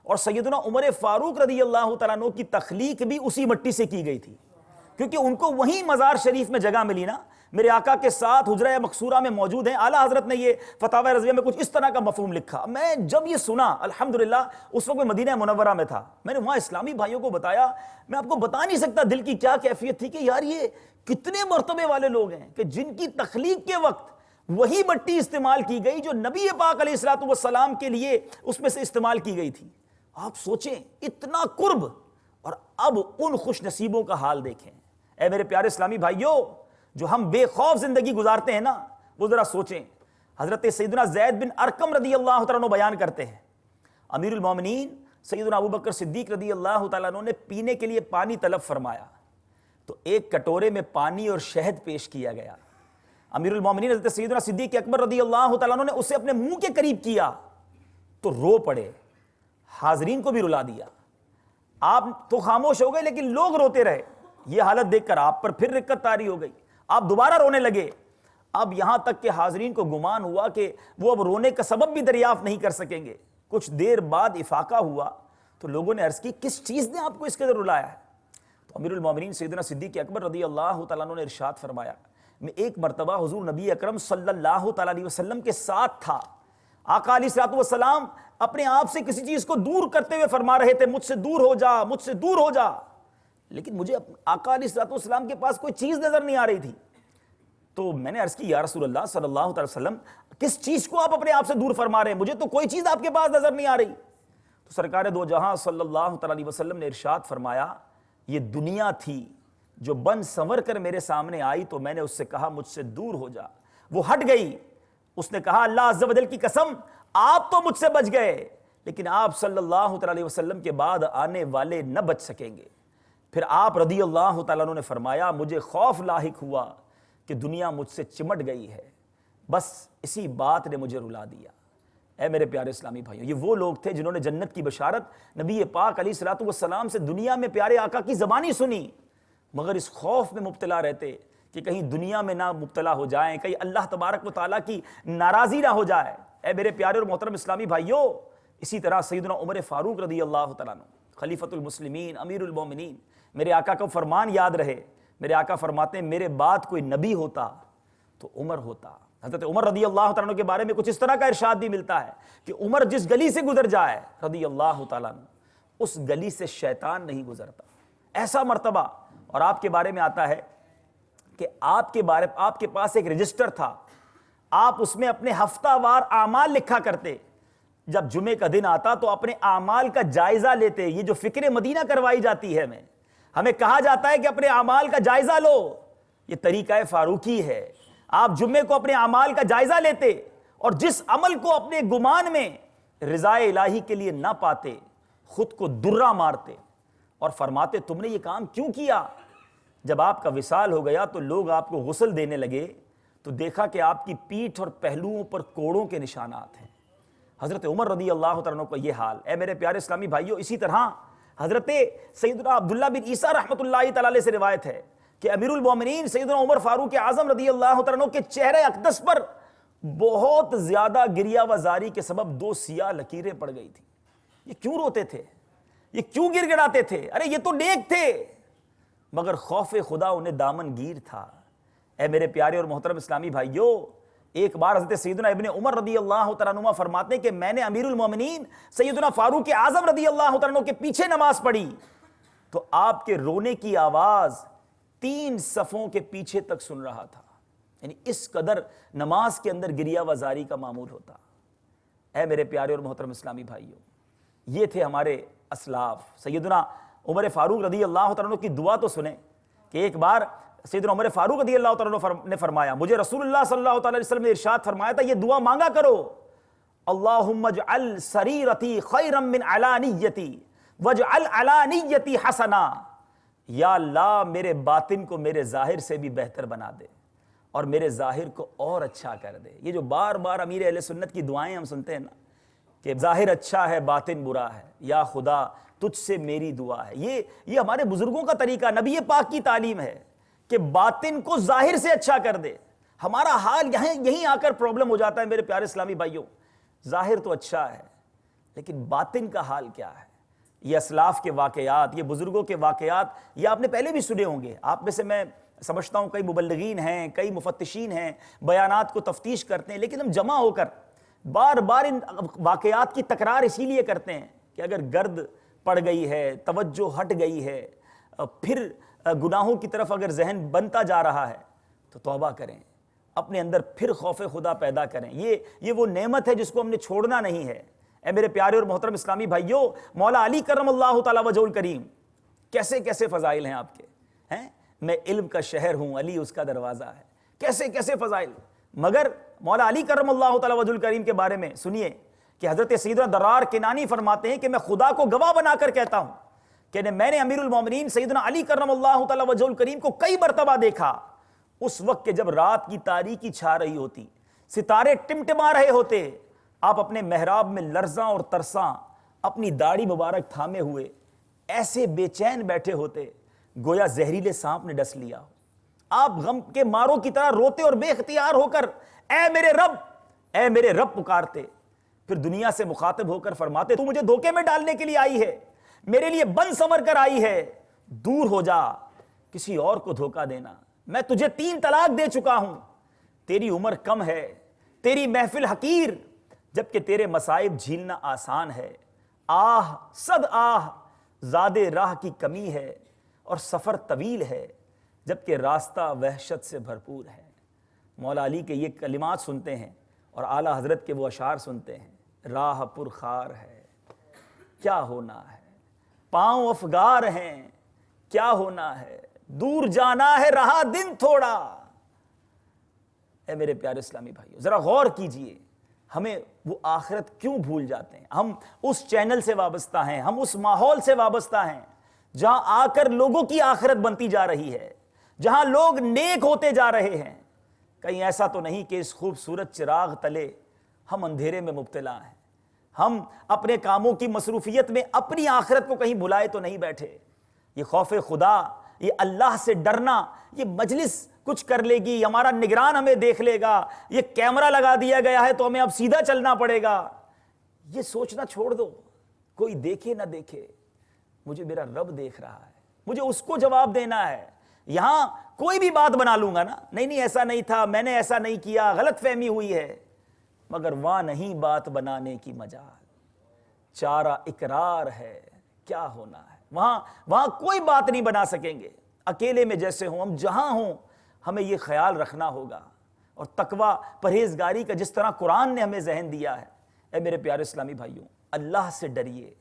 اور سیدنا عمر فاروق رضی اللہ تعالیٰ عنہ کی تخلیق بھی اسی مٹی سے کی گئی تھی، کیونکہ ان کو وہیں مزار شریف میں جگہ ملی نا، میرے آقا کے ساتھ حجرہ مقصورہ میں موجود ہیں۔ اعلیٰ حضرت نے یہ فتاوی رضویہ میں کچھ اس طرح کا مفہوم لکھا۔ میں جب یہ سنا الحمدللہ، اس وقت میں مدینہ منورہ میں تھا، میں نے وہاں اسلامی بھائیوں کو بتایا، میں آپ کو بتا نہیں سکتا دل کی کیا کیفیت تھی کہ یار یہ کتنے مرتبے والے لوگ ہیں کہ جن کی تخلیق کے وقت وہی مٹی استعمال کی گئی جو نبی پاک علیہ الصلوۃ والسلام کے لیے اس میں سے استعمال کی گئی تھی۔ آپ سوچیں اتنا قرب، اور اب ان خوش نصیبوں کا حال دیکھیں۔ اے میرے پیارے اسلامی بھائیوں، جو ہم بے خوف زندگی گزارتے ہیں نا، وہ ذرا سوچیں۔ حضرت سیدنا زید بن ارقم رضی اللہ تعالیٰ عنہ بیان کرتے ہیں، امیر المومنین سیدنا ابو بکر صدیق رضی اللہ تعالیٰ عنہ نے پینے کے لیے پانی طلب فرمایا، تو ایک کٹورے میں پانی اور شہد پیش کیا گیا۔ امیر المومنین حضرت سیدنا صدیق اکبر رضی اللہ تعالیٰ عنہ نے اسے اپنے منہ کے قریب کیا تو رو پڑے، حاضرین کو بھی رلا دیا۔ آپ تو خاموش ہو گئے لیکن لوگ روتے رہے۔ یہ حالت دیکھ کر آپ پر پھر رقت طاری ہو گئی، آپ دوبارہ رونے لگے۔ اب یہاں تک کہ حاضرین کو گمان ہوا کہ وہ اب رونے کا سبب بھی دریافت نہیں کر سکیں گے۔ کچھ دیر بعد افاقہ ہوا تو لوگوں نے عرض کی کس چیز نے آپ کو اس قدر رلایا ہے؟ تو امیر المومنین سیدنا صدیق اکبر رضی اللہ تعالیٰ عنہ نے ارشاد فرمایا، میں ایک مرتبہ حضور نبی اکرم صلی اللہ تعالیٰ علیہ وسلم کے ساتھ تھا، آقا علیہ الصلوۃ والسلام اپنے آپ سے کسی چیز کو دور کرتے ہوئے فرما رہے تھے، مجھ سے دور ہو جا، مجھ سے دور ہو جا، لیکن مجھے آقا علیہ الصلوۃ والسلام کے پاس کوئی چیز نظر نہیں آ رہی تھی۔ تو میں نے عرض کی یا رسول اللہ صلی اللہ علیہ وسلم، کس چیز کو آپ اپنے آپ سے دور فرما رہے ہیں؟ مجھے تو کوئی چیز آپ کے پاس نظر نہیں آ رہی۔ تو سرکار دو جہاں صلی اللہ تعالیٰ علیہ وسلم نے ارشاد فرمایا، یہ دنیا تھی جو بن سنور کر میرے سامنے آئی تو میں نے اس سے کہا مجھ سے دور ہو جا، وہ ہٹ گئی۔ اس نے کہا اللہ عز و جل کی قسم، آپ تو مجھ سے بچ گئے لیکن آپ صلی اللہ تعالیٰ علیہ وسلم کے بعد آنے والے نہ بچ سکیں گے۔ پھر آپ رضی اللہ تعالیٰ عنہ نے فرمایا، مجھے خوف لاحق ہوا کہ دنیا مجھ سے چمٹ گئی ہے، بس اسی بات نے مجھے رلا دیا۔ اے میرے پیارے اسلامی بھائیوں، یہ وہ لوگ تھے جنہوں نے جنت کی بشارت نبی پاک علیہ الصلوۃ والسلام سے دنیا میں پیارے آقا کی زبانی سنی، مگر اس خوف میں مبتلا رہتے کہ کہیں دنیا میں نہ مبتلا ہو جائیں، کہیں اللہ تبارک و تعالیٰ کی ناراضی نہ ہو جائے۔ اے میرے پیارے اور محترم اسلامی بھائیوں، اسی طرح سیدنا عمر فاروق رضی اللہ تعالیٰ عنہ خلیفۃ المسلمین امیر المومنین، میرے آقا کا فرمان یاد رہے، میرے آقا فرماتے ہیں میرے بعد کوئی نبی ہوتا تو عمر ہوتا۔ حضرت عمر رضی اللہ تعالیٰ عنہ کے بارے میں کچھ اس طرح کا ارشاد بھی ملتا ہے کہ عمر جس گلی سے گزر جائے رضی اللہ تعالیٰ عنہ، اس گلی سے شیطان نہیں گزرتا، ایسا مرتبہ۔ اور آپ کے بارے میں آتا ہے کہ آپ کے پاس ایک رجسٹر تھا، آپ اس میں اپنے ہفتہ وار اعمال لکھا کرتے، جب جمعے کا دن آتا تو اپنے اعمال کا جائزہ لیتے۔ یہ جو فکر مدینہ کروائی جاتی ہے، ہمیں کہا جاتا ہے کہ اپنے اعمال کا جائزہ لو، یہ طریقہ فاروقی ہے۔ آپ جمعے کو اپنے اعمال کا جائزہ لیتے اور جس عمل کو اپنے گمان میں رضا الہی کے لیے نہ پاتے خود کو درہ مارتے اور فرماتے تم نے یہ کام کیوں کیا؟ جب آپ کا وصال ہو گیا تو لوگ آپ کو غسل دینے لگے تو دیکھا کہ آپ کی پیٹھ اور پہلوؤں پر کوڑوں کے نشانات ہیں۔ حضرت عمر رضی اللہ عنہ کو یہ حال۔ اے میرے پیارے اسلامی بھائیوں، اسی طرح حضرت سیدنا عبداللہ بن عیسیٰ رحمۃ اللہ تعالی علیہ سے روایت ہے کہ امیر المومنین سیدنا عمر فاروق اعظم رضی اللہ عنہ کے چہرے اقدس پر بہت زیادہ گریہ و زاری کے سبب 2 سیاہ لکیریں پڑ گئی تھیں۔ یہ کیوں روتے تھے؟ یہ کیوں گر گڑاتے تھے؟ ارے یہ تو نیک تھے، مگر خوف خدا انہیں دامن گیر تھا۔ اے میرے پیارے اور محترم اسلامی بھائیوں، ایک بار حضرت سیدنا ابن عمر رضی اللہ تعالیٰ عنہ فرماتے ہیں کہ میں نے امیر المومنین سیدنا فاروق اعظم رضی اللہ تعالیٰ عنہ کے پیچھے نماز پڑھی تو آپ کے رونے کی آواز 3 صفوں کے پیچھے تک سن رہا تھا. یعنی اس قدر نماز کے اندر گریہ وزاری کا معمول ہوتا. اے میرے پیارے اور محترم اسلامی بھائیوں، یہ تھے ہمارے اسلاف. سیدنا عمر فاروق رضی اللہ تعالیٰ عنہ کی دعا تو سنیں کہ ایک بار سیدنا عمر فاروق رضی اللہ تعالیٰ عنہ نے فرمایا، مجھے رسول اللہ صلی اللہ تعالیٰ علیہ وسلم نے ارشاد فرمایا تھا یہ دعا مانگا کرو، اللہم اجعل سریرتی خیرا من علانیتی واجعل علانیتی حسنا. یا اللہ میرے باطن کو میرے ظاہر سے بھی بہتر بنا دے اور میرے ظاہر کو اور اچھا کر دے. یہ جو بار بار امیر اہل سنت کی دعائیں ہم سنتے ہیں نا کہ ظاہر اچھا ہے باطن برا ہے، یا خدا تجھ سے میری دعا ہے، یہ ہمارے بزرگوں کا طریقہ، نبی پاک کی تعلیم ہے کہ باطن کو ظاہر سے اچھا کر دے. ہمارا حال یہیں آ کر پرابلم ہو جاتا ہے میرے پیارے اسلامی بھائیوں. ظاہر تو اچھا ہے لیکن باطن کا حال کیا ہے؟ یہ اسلاف کے واقعات، یہ بزرگوں کے واقعات، یہ آپ نے پہلے بھی سنے ہوں گے. آپ میں سے میں سمجھتا ہوں کئی مبلغین ہیں، کئی مفتشین ہیں، بیانات کو تفتیش کرتے ہیں، لیکن ہم جمع ہو کر بار بار ان واقعات کی تکرار اسی لیے کرتے ہیں کہ اگر گرد پڑ گئی ہے، توجہ ہٹ گئی ہے، پھر گناہوں کی طرف اگر ذہن بنتا جا رہا ہے تو توبہ کریں، اپنے اندر پھر خوف خدا پیدا کریں. یہ وہ نعمت ہے جس کو ہم نے چھوڑنا نہیں ہے. اے میرے پیارے اور محترم اسلامی بھائیوں، مولا علی کرم اللہ تعالی وجہ الکریم، کیسے کیسے فضائل ہیں آپ کے ہیں. میں علم کا شہر ہوں، علی اس کا دروازہ ہے. کیسے کیسے فضائل. مگر مولا علی کرم اللہ تعالی وجہ الکریم کے بارے میں سنیے کہ حضرت سیدنا درار کنانی فرماتے ہیں کہ میں خدا کو گواہ بنا کر کہتا ہوں کہ میں نے امیر المومنین سیدنا علی کرم اللہ تعالی وجہ الکریم کو کئی مرتبہ دیکھا اس وقت کہ جب رات کی تاریکی چھا رہی ہوتی، ستارے ٹمٹما رہے ہوتے، آپ اپنے محراب میں لرزاں اور ترساں اپنی داڑھی مبارک تھامے ہوئے ایسے بے چین بیٹھے ہوتے گویا زہریلے سانپ نے ڈس لیا ہو. آپ غم کے ماروں کی طرح روتے اور بے اختیار ہو کر اے میرے رب، اے میرے رب پکارتے. پھر دنیا سے مخاطب ہو کر فرماتے تو مجھے دھوکے میں ڈالنے کے لیے آئی ہے، میرے لیے بن سنور کر آئی ہے، دور ہو جا، کسی اور کو دھوکہ دینا. میں تجھے 3 طلاق دے چکا ہوں، تیری عمر کم ہے، تیری محفل حقیر، جبکہ تیرے مصائب جھیلنا آسان ہے. آہ صد آہ زادے راہ کی کمی ہے اور سفر طویل ہے، جبکہ راستہ وحشت سے بھرپور ہے. مولا علی کے یہ کلمات سنتے ہیں اور اعلیٰ حضرت کے وہ اشعار سنتے ہیں. راہ پرخار ہے کیا ہونا ہے، پاؤں افگار ہیں کیا ہونا ہے، دور جانا ہے رہا دن تھوڑا. اے میرے پیارے اسلامی بھائیو، ذرا غور کیجئے، ہمیں وہ آخرت کیوں بھول جاتے ہیں؟ ہم اس چینل سے وابستہ ہیں، ہم اس ماحول سے وابستہ ہیں جہاں آ کر لوگوں کی آخرت بنتی جا رہی ہے، جہاں لوگ نیک ہوتے جا رہے ہیں. کہیں ایسا تو نہیں کہ اس خوبصورت چراغ تلے ہم اندھیرے میں مبتلا ہیں، ہم اپنے کاموں کی مصروفیت میں اپنی آخرت کو کہیں بھلائے تو نہیں بیٹھے؟ یہ خوف خدا، یہ اللہ سے ڈرنا، یہ مجلس کچھ کر لے گی، ہمارا نگران ہمیں دیکھ لے گا، یہ کیمرہ لگا دیا گیا ہے تو ہمیں اب سیدھا چلنا پڑے گا، یہ سوچنا چھوڑ دو. کوئی دیکھے نہ دیکھے، مجھے میرا رب دیکھ رہا ہے، مجھے اس کو جواب دینا ہے. یہاں کوئی بھی بات بنا لوں گا نا، نہیں ایسا نہیں تھا، میں نے ایسا نہیں کیا، غلط فہمی ہوئی ہے، مگر وہاں نہیں بات بنانے کی مجال، چارہ اقرار ہے کیا ہونا ہے. وہاں کوئی بات نہیں بنا سکیں گے. اکیلے میں جیسے ہوں، ہم جہاں ہوں ہمیں یہ خیال رکھنا ہوگا. اور تقوی پرہیزگاری کا جس طرح قرآن نے ہمیں ذہن دیا ہے، اے میرے پیارے اسلامی بھائیوں، اللہ سے ڈریے.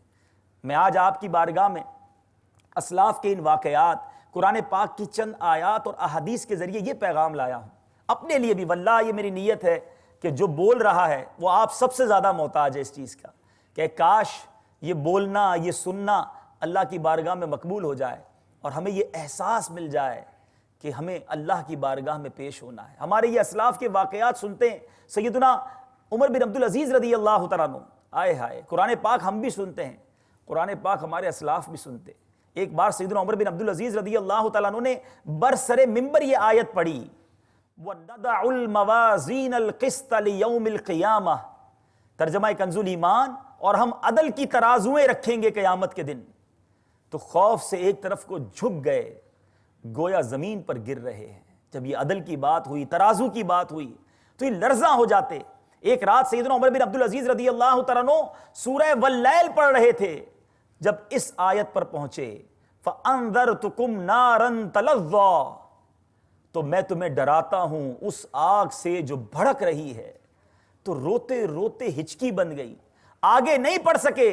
میں آج آپ کی بارگاہ میں اسلاف کے ان واقعات، قرآن پاک کی چند آیات اور احادیث کے ذریعے یہ پیغام لایا ہوں اپنے لیے بھی. واللہ یہ میری نیت ہے کہ جو بول رہا ہے وہ آپ سب سے زیادہ محتاج ہے اس چیز کا، کہ کاش یہ بولنا، یہ سننا اللہ کی بارگاہ میں مقبول ہو جائے اور ہمیں یہ احساس مل جائے کہ ہمیں اللہ کی بارگاہ میں پیش ہونا ہے. ہمارے یہ اسلاف کے واقعات سنتے ہیں. سیدنا عمر بن عبدالعزیز رضی اللہ تعالیٰ عنہ، آئے ہائے، قرآن پاک ہم بھی سنتے ہیں، قرآن پاک ہمارے اسلاف بھی سنتے. ایک بار سیدنا عمر بن عبدالعزیز رضی اللہ تعالیٰ عنہ نے برسر منبر یہ آیت پڑھی، وَنَضَعُ الْمَوَازِينَ الْقِسْطَ لِيَوْمِ الْقِيَامَةِ، ترجمہ کنز الایمان، اور ہم عدل کی ترازویں رکھیں گے قیامت کے دن. تو خوف سے ایک طرف کو جھک گئے، گویا زمین پر گر رہے ہیں. جب یہ عدل کی بات ہوئی، ترازو کی بات ہوئی تو یہ لرزاں ہو جاتے. ایک رات سیدنا عمر بن عبدالعزیز رضی اللہ تعالیٰ عنہ سورہ واللیل پڑھ رہے تھے، جب اس آیت پر پہنچے فَأَنذَرْتُكُمْ نَارًا تَلَظَّىٰ، تو میں تمہیں ڈراتا ہوں اس آگ سے جو بھڑک رہی ہے۔ تو روتے روتے ہچکی بن گئی، آگے نہیں پڑھ سکے،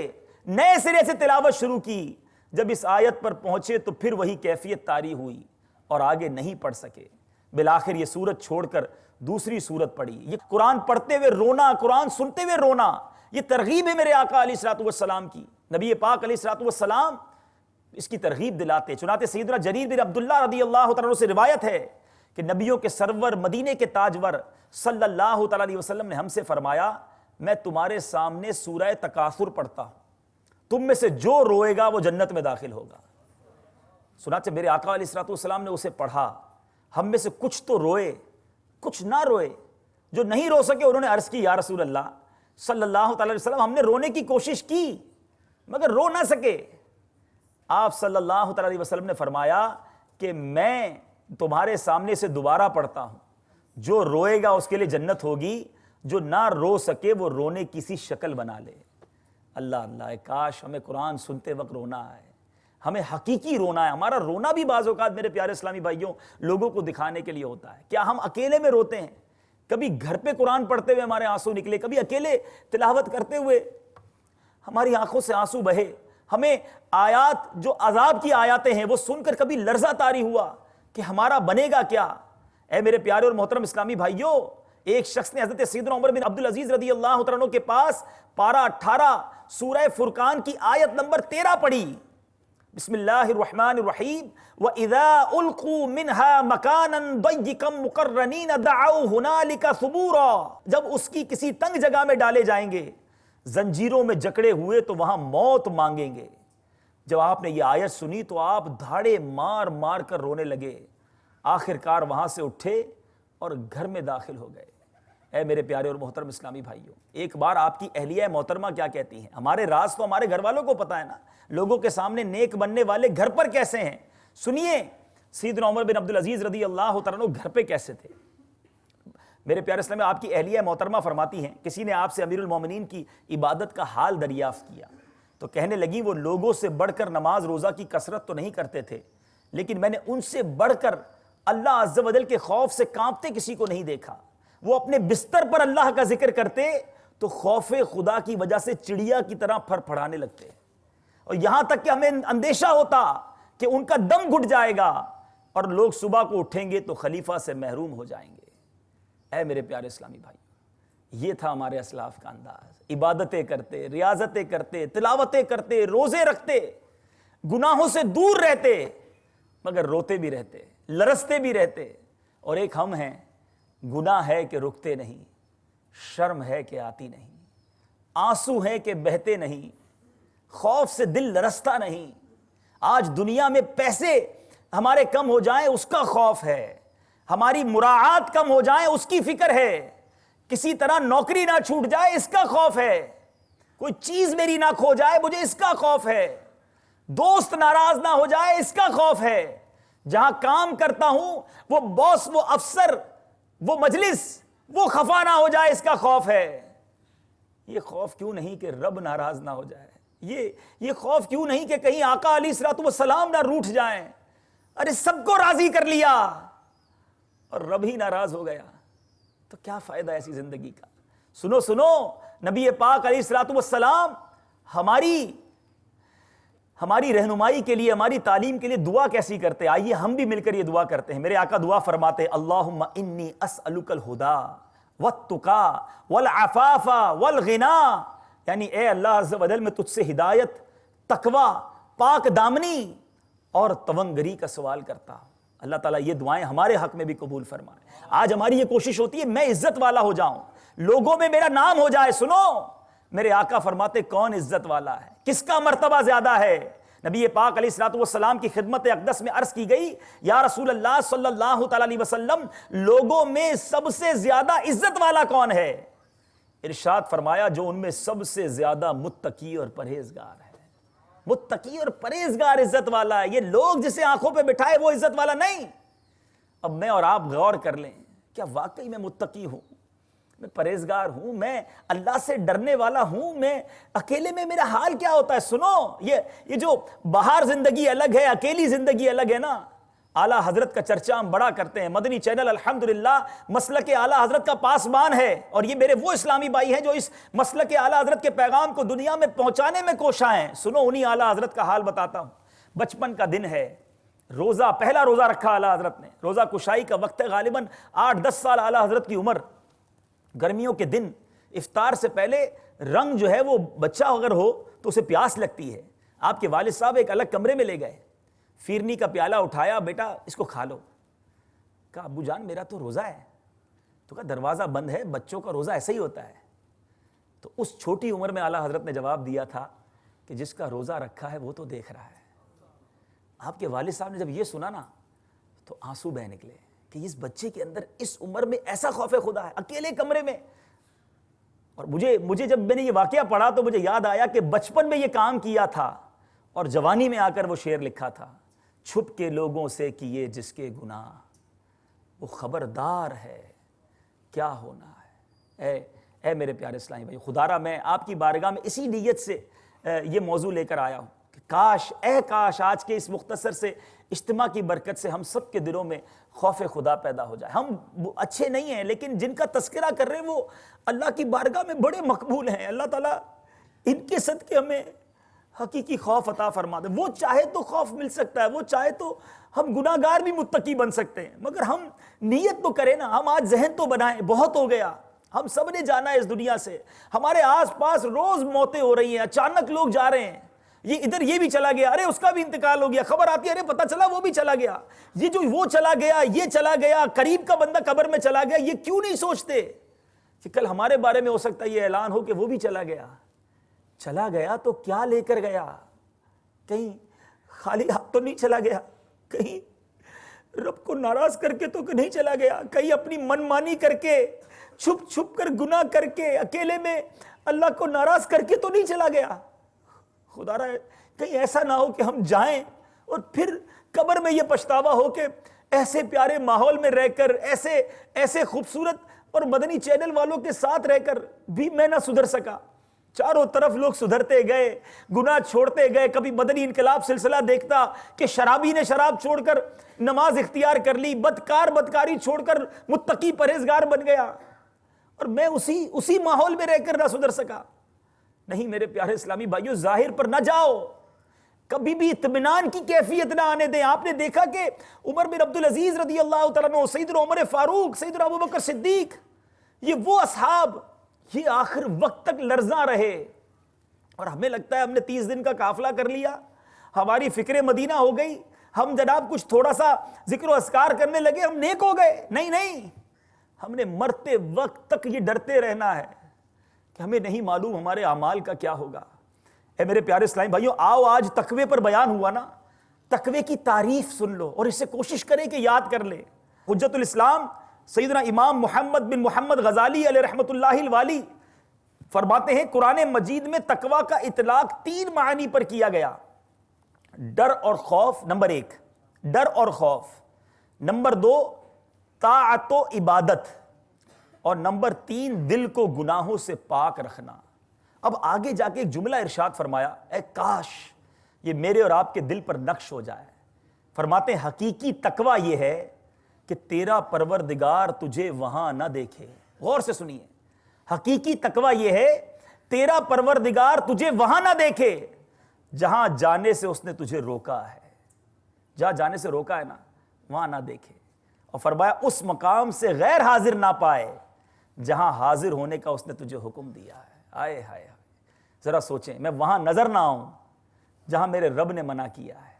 نئے سرے سے تلاوت شروع کی۔ جب اس آیت پر پہنچے تو پھر وہی کیفیت طاری ہوئی اور آگے نہیں پڑھ سکے۔ بالآخر یہ سورت چھوڑ کر دوسری سورت پڑھی۔ یہ قرآن پڑھتے ہوئے رونا، قرآن سنتے ہوئے رونا، یہ ترغیب ہے میرے آقا علیہ الصلوۃ والسلام کی۔ نبی پاک علیہ الصلوۃ والسلام اس کی ترغیب دلاتے۔ چنانچہ سیدنا جریر بن عبداللہ رضی اللہ تعالیٰ عنہ سے روایت ہے کہ نبیوں کے سرور، مدینے کے تاجور صلی اللہ تعالیٰ علیہ وسلم نے ہم سے فرمایا، میں تمہارے سامنے سورہ تکاثر پڑھتا ہوں، تم میں سے جو روئے گا وہ جنت میں داخل ہوگا۔ چنانچہ میرے آقا علیہ الصلوۃ والسلام نے اسے پڑھا۔ ہم میں سے کچھ تو روئے، کچھ نہ روئے۔ جو نہیں رو سکے انہوں نے عرض کی، یا رسول اللہ صلی اللہ تعالیٰ علیہ وسلم، ہم نے رونے کی کوشش کی مگر رو نہ سکے۔ آپ صلی اللہ تعالیٰ علیہ وسلم نے فرمایا کہ میں تمہارے سامنے سے دوبارہ پڑھتا ہوں، جو روئے گا اس کے لیے جنت ہوگی، جو نہ رو سکے وہ رونے کسی شکل بنا لے۔ اللہ اللہ، کاش ہمیں قرآن سنتے وقت رونا آئے، ہمیں حقیقی رونا ہے۔ ہمارا رونا بھی بعض اوقات میرے پیارے اسلامی بھائیوں لوگوں کو دکھانے کے لیے ہوتا ہے۔ کیا ہم اکیلے میں روتے ہیں؟ کبھی گھر پہ قرآن پڑھتے ہوئے ہمارے آنسو نکلے، کبھی اکیلے تلاوت کرتے ہوئے ہماری آنکھوں سے آنسو بہے، ہمیں آیات جو عذاب کی آیاتیں ہیں وہ سن کر کبھی لرزہ طاری ہوا کہ ہمارا بنے گا کیا؟ اے میرے پیارے اور محترم اسلامی بھائیوں، ایک شخص نے حضرت سیدنا عمر بن عبدالعزیز رضی اللہ تعالیٰ عنہ کے پاس پارہ 18 سورہ فرقان کی آیت نمبر 13 پڑھی۔ بسم اللہ الرحمن الرحیم، وَإِذَا أُلْقُوا مِنْهَا مَكَانًا ضَيِّقًا مُقَرَّنِينَ دَعَوْا هُنَالِكَ ثُبُورًا، جب اس کی کسی تنگ جگہ میں ڈالے جائیں گے، زنجیروں میں جکڑے ہوئے تو وہاں موت مانگیں گے۔ جب آپ نے یہ آیت سنی تو آپ دھاڑے مار مار کر رونے لگے۔ آخر کار وہاں سے اٹھے اور گھر میں داخل ہو گئے۔ اے میرے پیارے اور محترم اسلامی بھائیوں، ایک بار آپ کی اہلیہ محترمہ کیا کہتی ہیں؟ ہمارے راز تو ہمارے گھر والوں کو پتہ ہے نا، لوگوں کے سامنے نیک بننے والے گھر پر کیسے ہیں۔ سنیے سیدنا عمر بن عبدالعزیز رضی اللہ تعالیٰ عنہ گھر پہ کیسے تھے۔ میرے پیارے اسلام، آپ کی اہلیہ محترمہ فرماتی ہیں، کسی نے آپ سے امیر المومنین کی عبادت کا حال دریافت کیا تو کہنے لگی وہ لوگوں سے بڑھ کر نماز روزہ کی کثرت تو نہیں کرتے تھے، لیکن میں نے ان سے بڑھ کر اللہ عز و جل کے خوف سے کانپتے کسی کو نہیں دیکھا۔ وہ اپنے بستر پر اللہ کا ذکر کرتے تو خوف خدا کی وجہ سے چڑیا کی طرح پھر پھڑانے لگتے، اور یہاں تک کہ ہمیں اندیشہ ہوتا کہ ان کا دم گھٹ جائے گا اور لوگ صبح کو اٹھیں گے تو خلیفہ سے محروم ہو جائیں گے۔ اے میرے پیارے اسلامی بھائی، یہ تھا ہمارے اسلاف کا انداز۔ عبادتیں کرتے، ریاضتیں کرتے، تلاوتیں کرتے، روزے رکھتے، گناہوں سے دور رہتے، مگر روتے بھی رہتے، لرزتے بھی رہتے۔ اور ایک ہم ہیں، گناہ ہے کہ رکتے نہیں، شرم ہے کہ آتی نہیں، آنسو ہے کہ بہتے نہیں، خوف سے دل لرزتا نہیں۔ آج دنیا میں پیسے ہمارے کم ہو جائیں اس کا خوف ہے، ہماری مراعات کم ہو جائیں اس کی فکر ہے، کسی طرح نوکری نہ چھوٹ جائے اس کا خوف ہے، کوئی چیز میری نہ کھو جائے مجھے اس کا خوف ہے، دوست ناراض نہ ہو جائے اس کا خوف ہے، جہاں کام کرتا ہوں وہ باس، وہ افسر، وہ مجلس، وہ خفا نہ ہو جائے اس کا خوف ہے۔ یہ خوف کیوں نہیں کہ رب ناراض نہ ہو جائے، یہ خوف کیوں نہیں کہ کہیں آقا علیہ الصلوۃ والسلام نہ روٹھ جائیں۔ ارے سب کو راضی کر لیا اور رب ہی ناراض ہو گیا تو کیا فائدہ ایسی زندگی کا۔ سنو سنو، نبی پاک علیہ الصلوۃ والسلام ہماری رہنمائی کے لیے، ہماری تعلیم کے لیے دعا کیسی کرتے، آئیے ہم بھی مل کر یہ دعا کرتے ہیں۔ میرے آقا دعا فرماتے، اللہم انی اسألک الہدی والتقی والعفاف والغنی، یعنی اے اللہ عز و جل میں تجھ سے ہدایت، تقوی، پاک دامنی اور تونگری کا سوال کرتا ہوں۔ اللہ تعالیٰ یہ دعائیں ہمارے حق میں بھی قبول فرمائے۔ آج ہماری یہ کوشش ہوتی ہے میں عزت والا ہو جاؤں، لوگوں میں میرا نام ہو جائے۔ سنو، میرے آقا فرماتے کون عزت والا ہے، کس کا مرتبہ زیادہ ہے۔ نبی پاک علیہ الصلوۃ والسلام کی خدمت اقدس میں عرض کی گئی، یا رسول اللہ صلی اللہ تعالیٰ علیہ وسلم، لوگوں میں سب سے زیادہ عزت والا کون ہے؟ ارشاد فرمایا جو ان میں سب سے زیادہ متقی اور پرہیزگار ہے۔ متقی اور پرہیزگار عزت والا ہے، یہ لوگ جسے آنکھوں پہ بٹھائے وہ عزت والا نہیں۔ اب میں اور آپ غور کر لیں، کیا واقعی میں متقی ہوں؟ میں پرہیزگار ہوں، میں اللہ سے ڈرنے والا ہوں، میں اکیلے میں میرا حال کیا ہوتا ہے. سنو، یہ جو باہر زندگی الگ ہے، اکیلی زندگی الگ ہے نا. اعلیٰ حضرت کا چرچہ ہم بڑا کرتے ہیں، مدنی چینل الحمدللہ مسلک اعلیٰ حضرت کا پاسبان ہے، اور یہ میرے وہ اسلامی بھائی ہیں جو اس مسلک اعلیٰ حضرت کے پیغام کو دنیا میں پہنچانے میں کوشاں ہیں. سنو، انہی اعلیٰ حضرت کا حال بتاتا ہوں. بچپن کا دن ہے، روزہ، پہلا روزہ رکھا اعلیٰ حضرت نے. روزہ کشائی کا وقت ہے، غالباً 8-10 سال اعلیٰ حضرت کی عمر. گرمیوں کے دن افطار سے پہلے رنگ جو ہے وہ بچہ اگر ہو تو اسے پیاس لگتی ہے. آپ کے والد صاحب ایک الگ کمرے میں لے گئے، فیرنی کا پیالہ اٹھایا، بیٹا اس کو کھا لو. کہا ابو جان میرا تو روزہ ہے. تو کہا دروازہ بند ہے، بچوں کا روزہ ایسا ہی ہوتا ہے. تو اس چھوٹی عمر میں اعلیٰ حضرت نے جواب دیا تھا کہ جس کا روزہ رکھا ہے وہ تو دیکھ رہا ہے. آپ کے والد صاحب نے جب یہ سنا نا تو آنسو بہہ نکلے کہ اس بچے کے اندر اس عمر میں ایسا خوف خدا ہے، اکیلے کمرے میں. اور مجھے جب میں نے یہ واقعہ پڑھا تو مجھے یاد آیا کہ بچپن میں یہ کام کیا تھا اور جوانی میں آ کر وہ شعر لکھا تھا. چھپ کے لوگوں سے کیے جس کے گناہ، وہ خبردار ہے کیا ہونا ہے. اے میرے پیارے اسلامی بھائی، خدا را میں آپ کی بارگاہ میں اسی نیت سے یہ موضوع لے کر آیا ہوں کہ کاش آج کے اس مختصر سے اجتماع کی برکت سے ہم سب کے دلوں میں خوف خدا پیدا ہو جائے. ہم اچھے نہیں ہیں لیکن جن کا تذکرہ کر رہے ہیں وہ اللہ کی بارگاہ میں بڑے مقبول ہیں. اللہ تعالیٰ ان کے صدقے ہمیں حقیقی خوف عطا فرما دے. وہ چاہے تو خوف مل سکتا ہے، وہ چاہے تو ہم گناہ گار بھی متقی بن سکتے ہیں، مگر ہم نیت تو کریں نا. ہم آج ذہن تو بنائیں، بہت ہو گیا، ہم سب نے جانا ہے اس دنیا سے. ہمارے آس پاس روز موتیں ہو رہی ہیں، اچانک لوگ جا رہے ہیں. یہ ادھر یہ بھی چلا گیا، ارے اس کا بھی انتقال ہو گیا، خبر آتی ہے ارے پتہ چلا وہ بھی چلا گیا. یہ جو وہ چلا گیا، یہ چلا گیا، قریب کا بندہ قبر میں چلا گیا. یہ کیوں نہیں سوچتے کہ کل ہمارے بارے میں ہو سکتا ہے یہ اعلان ہو کہ وہ بھی چلا گیا. چلا گیا تو کیا لے کر گیا؟ کہیں خالی ہاتھ تو نہیں چلا گیا، کہیں رب کو ناراض کر کے تو نہیں چلا گیا، کہیں اپنی من مانی کر کے، چھپ چھپ کر گناہ کر کے، اکیلے میں اللہ کو ناراض کر کے تو نہیں چلا گیا. خدا رہا کہیں ایسا نہ ہو کہ ہم جائیں اور پھر قبر میں یہ پچھتاوا ہو کہ ایسے پیارے ماحول میں رہ کر، ایسے خوبصورت اور مدنی چینل والوں کے ساتھ رہ کر بھی میں نہ سدھر سکا. چاروں طرف لوگ سدھرتے گئے، گناہ چھوڑتے گئے. کبھی مدنی انقلاب سلسلہ دیکھتا کہ شرابی نے شراب چھوڑ کر نماز اختیار کر لی، بدکار بدکاری چھوڑ کر متقی پرہیزگار بن گیا، اور میں اسی ماحول میں رہ کر نہ سدھر سکا. نہیں میرے پیارے اسلامی بھائیوں، ظاہر پر نہ جاؤ، کبھی بھی اطمینان کی کیفیت نہ آنے دیں. آپ نے دیکھا کہ عمر بن عبدالعزیز رضی اللہ تعالیٰ عنہ، سیدنا عمر فاروق، سیدنا ابوبکر صدیق، یہ وہ اصحاب یہ آخر وقت تک لرزاں رہے. اور ہمیں لگتا ہے ہم نے 30 دن کا قافلہ کر لیا، ہماری فکر مدینہ ہو گئی، ہم جناب کچھ تھوڑا سا ذکر و اذکار کرنے لگے، ہم نیک ہو گئے. نہیں، ہم نے مرتے وقت تک یہ ڈرتے رہنا ہے کہ ہمیں نہیں معلوم ہمارے اعمال کا کیا ہوگا. اے میرے پیارے اسلامی بھائیوں، آؤ آج تقوی پر بیان ہوا نا، تقوی کی تعریف سن لو اور اس سے کوشش کریں کہ یاد کر لیں. حجت الاسلام سیدنا امام محمد بن محمد غزالی علیہ رحمۃ اللہ الوالی فرماتے ہیں قرآن مجید میں تقوی کا اطلاق 3 معنی پر کیا گیا. ڈر اور خوف، نمبر 1 ڈر اور خوف، نمبر 2 طاعت و عبادت، اور نمبر 3 دل کو گناہوں سے پاک رکھنا. اب آگے جا کے ایک جملہ ارشاد فرمایا، اے کاش یہ میرے اور آپ کے دل پر نقش ہو جائے. فرماتے ہیں حقیقی تقوی یہ ہے کہ تیرا پروردگار تجھے وہاں نہ دیکھے. غور سے سنیے، حقیقی تقوی یہ ہے تیرا پروردگار تجھے وہاں نہ دیکھے جہاں جانے سے اس نے تجھے روکا ہے. جہاں جانے سے روکا ہے نا وہاں نہ دیکھے. اور فرمایا اس مقام سے غیر حاضر نہ پائے جہاں حاضر ہونے کا اس نے تجھے حکم دیا ہے. آئے ہائے، ذرا سوچیں، میں وہاں نظر نہ آؤں جہاں میرے رب نے منع کیا ہے،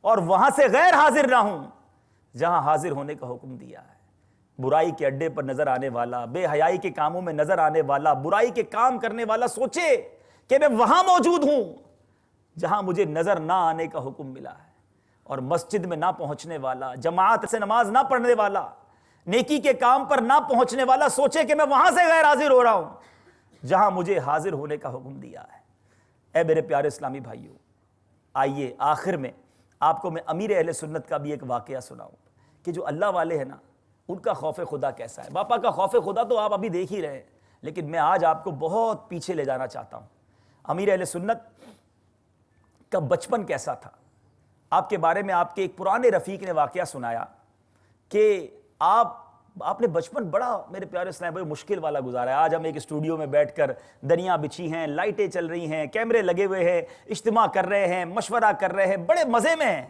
اور وہاں سے غیر حاضر نہ ہوں جہاں حاضر ہونے کا حکم دیا ہے. برائی کے اڈے پر نظر آنے والا، بے حیائی کے کاموں میں نظر آنے والا، برائی کے کام کرنے والا سوچے کہ میں وہاں موجود ہوں جہاں مجھے نظر نہ آنے کا حکم ملا ہے. اور مسجد میں نہ پہنچنے والا، جماعت سے نماز نہ پڑھنے والا، نیکی کے کام پر نہ پہنچنے والا سوچے کہ میں وہاں سے غیر حاضر ہو رہا ہوں جہاں مجھے حاضر ہونے کا حکم دیا ہے. اے میرے پیارے اسلامی بھائیوں، آئیے آخر میں آپ کو میں امیر اہل سنت کا بھی ایک واقعہ سناؤں کہ جو اللہ والے ہیں نا ان کا خوف خدا کیسا ہے. باپا کا خوف خدا تو آپ ابھی دیکھ ہی رہے ہیں, لیکن میں آج آپ کو بہت پیچھے لے جانا چاہتا ہوں. امیر اہل سنت کا بچپن کیسا تھا. آپ کے بارے میں آپ کے ایک پرانے رفیق نے واقعہ سنایا کہ آپ نے بچپن بڑا میرے پیارے اسلام بھائی مشکل والا گزارا ہے. آج ہم ایک اسٹوڈیو میں بیٹھ کر دنیا بچھی ہیں, لائٹیں چل رہی ہیں, کیمرے لگے ہوئے ہیں, اجتماع کر رہے ہیں, مشورہ کر رہے ہیں, بڑے مزے میں ہیں.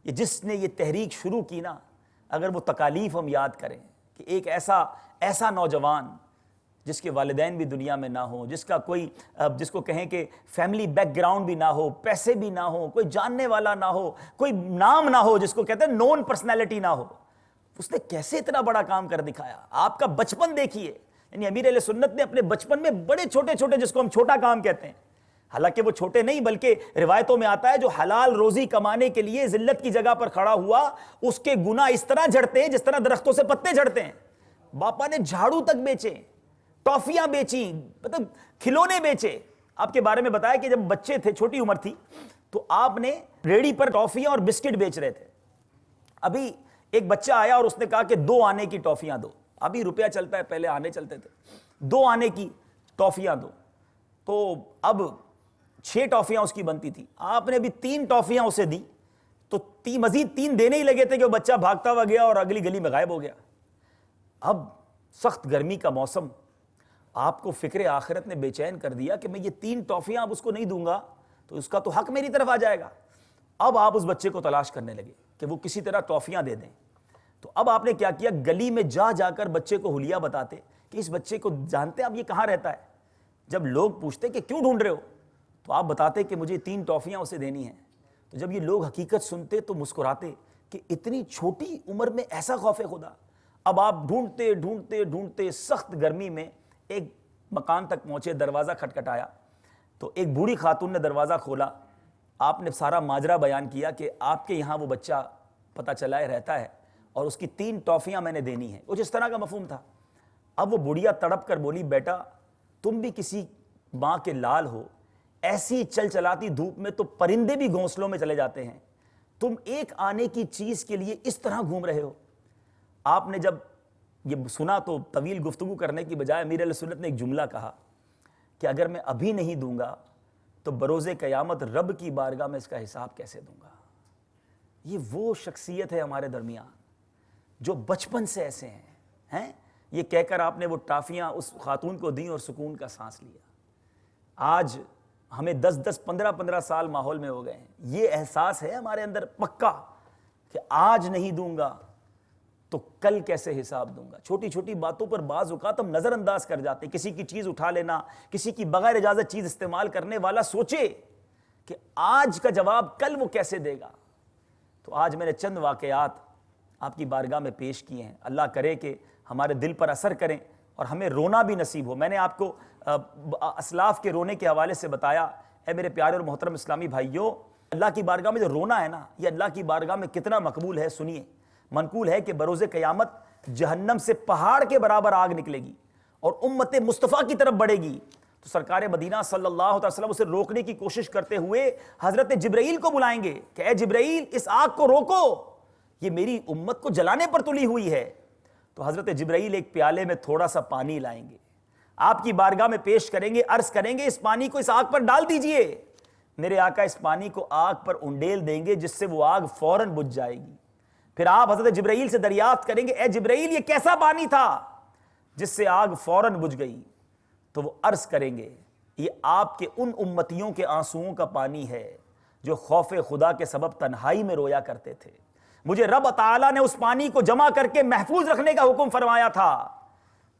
یہ جس نے یہ تحریک شروع کی نا, اگر وہ تکالیف ہم یاد کریں کہ ایک ایسا نوجوان جس کے والدین بھی دنیا میں نہ ہو, جس کا کوئی جس کو کہیں کہ فیملی بیک گراؤنڈ بھی نہ ہو, پیسے بھی نہ ہو, کوئی جاننے والا نہ ہو, کوئی نام نہ ہو, جس کو کہتے ہیں نون پرسنالٹی نہ ہو, اس نے کیسے اتنا بڑا کام کر دکھایا. آپ کا بچپن دیکھیے. یعنی امیر اہل سنت نے اپنے بچپن میں بڑے چھوٹے چھوٹے, جس کو ہم چھوٹا کام کہتے ہیں, حالانکہ وہ چھوٹے نہیں بلکہ روایتوں میں آتا ہے جو حلال روزی کمانے کے لیے ذلت کی جگہ پر کھڑا ہوا, اس کے گناہ اس طرح جھڑتے ہیں جس طرح درختوں سے پتے جھڑتے ہیں. باپا نے جھاڑو تک بیچے, ٹافیاں بیچیں, مطلب کھلونے بیچے. آپ کے بارے میں بتایا کہ جب بچے تھے, چھوٹی عمر تھی, تو آپ نے ریڑھی پر ٹافیاں اور بسکٹ بیچ رہے تھے. ابھی ایک بچہ آیا اور اس نے کہا کہ 2 آنے کی ٹافیاں دو. ابھی روپیہ چلتا ہے, پہلے آنے چلتے تھے. 2 آنے کی ٹافیاں دو. تو اب 6 ٹافیاں اس کی بنتی تھی. آپ نے ابھی 3 ٹافیاں اسے دی, تو مزید 3 دینے ہی لگے تھے کہ وہ بچہ بھاگتا ہوا گیا اور اگلی گلی میں غائب ہو گیا. اب سخت گرمی کا موسم, آپ کو فکر آخرت نے بے چین کر دیا کہ میں یہ 3 ٹافیاں اب اس کو نہیں دوں گا تو اس کا تو حق میری طرف آ جائے گا. اب آپ اس بچے کو تلاش کرنے لگے کہ وہ کسی طرح ٹافیاں دے دیں. تو اب آپ نے کیا کیا, گلی میں جا کر بچے کو حلیہ بتاتے کہ اس بچے کو جانتے ہیں آپ یہ کہاں رہتا ہے. جب لوگ پوچھتے کہ کیوں ڈھونڈ رہے ہو, تو آپ بتاتے کہ مجھے 3 ٹافیاں اسے دینی ہیں. تو جب یہ لوگ حقیقت سنتے تو مسکراتے کہ اتنی چھوٹی عمر میں ایسا خوف خدا. اب آپ ڈھونڈتے ڈھونڈتے ڈھونڈتے سخت گرمی میں ایک مکان تک پہنچے, دروازہ کھٹکھٹایا تو ایک بوڑھی خاتون نے دروازہ کھولا. آپ نے سارا ماجرا بیان کیا کہ آپ کے یہاں وہ بچہ پتہ چلا ہے رہتا ہے اور اس کی 3 ٹافیاں میں نے دینی ہیں. کچھ اس طرح کا مفہوم تھا. اب وہ بڑھیا تڑپ کر بولی, بیٹا تم بھی کسی ماں کے لال ہو, ایسی چل چلاتی دھوپ میں تو پرندے بھی گھونسلوں میں چلے جاتے ہیں, تم 1 آنے کی چیز کے لیے اس طرح گھوم رہے ہو. آپ نے جب یہ سنا تو طویل گفتگو کرنے کی بجائے امیر اہل سنت نے ایک جملہ کہا کہ اگر میں ابھی نہیں دوں گا تو بروز قیامت رب کی بارگاہ میں اس کا حساب کیسے دوں گا. یہ وہ شخصیت ہے ہمارے درمیان جو بچپن سے ایسے ہیں. یہ کہہ کر آپ نے وہ ٹافیاں اس خاتون کو دیں اور سکون کا سانس لیا. آج ہمیں 10 15 سال ماحول میں ہو گئے ہیں. یہ احساس ہے ہمارے اندر پکا کہ آج نہیں دوں گا تو کل کیسے حساب دوں گا. چھوٹی چھوٹی باتوں پر بعض اوقات ہم نظر انداز کر جاتے ہیں. کسی کی چیز اٹھا لینا, کسی کی بغیر اجازت چیز استعمال کرنے والا سوچے کہ آج کا جواب کل وہ کیسے دے گا. تو آج میں نے چند واقعات آپ کی بارگاہ میں پیش کیے ہیں. اللہ کرے کہ ہمارے دل پر اثر کریں اور ہمیں رونا بھی نصیب ہو. میں نے آپ کو اسلاف کے رونے کے حوالے سے بتایا. اے میرے پیارے اور محترم اسلامی بھائیوں, اللہ کی بارگاہ میں جو رونا ہے نا, یہ اللہ کی بارگاہ میں کتنا مقبول ہے سنیے. منقول ہے کہ بروز قیامت جہنم سے پہاڑ کے برابر آگ نکلے گی اور امت مصطفیٰ کی طرف بڑھے گی. تو سرکار مدینہ صلی اللہ علیہ وسلم اسے روکنے کی کوشش کرتے ہوئے حضرت جبرائیل کو بلائیں گے کہ اے جبرائیل اس آگ کو روکو, یہ میری امت کو جلانے پر تلی ہوئی ہے. تو حضرت جبرائیل ایک پیالے میں تھوڑا سا پانی لائیں گے, آپ کی بارگاہ میں پیش کریں گے, عرض کریں گے اس پانی کو اس آگ پر ڈال دیجئے. میرے آقا اس پانی کو آگ پر انڈیل دیں گے جس سے وہ آگ فوراً بجھ جائے گی. پھر آپ حضرت جبرائیل سے دریافت کریں گے اے جبرائیل یہ کیسا پانی تھا جس سے آگ فوراً بجھ گئی. تو وہ عرض کریں گے یہ آپ کے ان امتیوں کے آنسوؤں کا پانی ہے جو خوف خدا کے سبب تنہائی میں رویا کرتے تھے. مجھے رب تعالیٰ نے اس پانی کو جمع کر کے محفوظ رکھنے کا حکم فرمایا تھا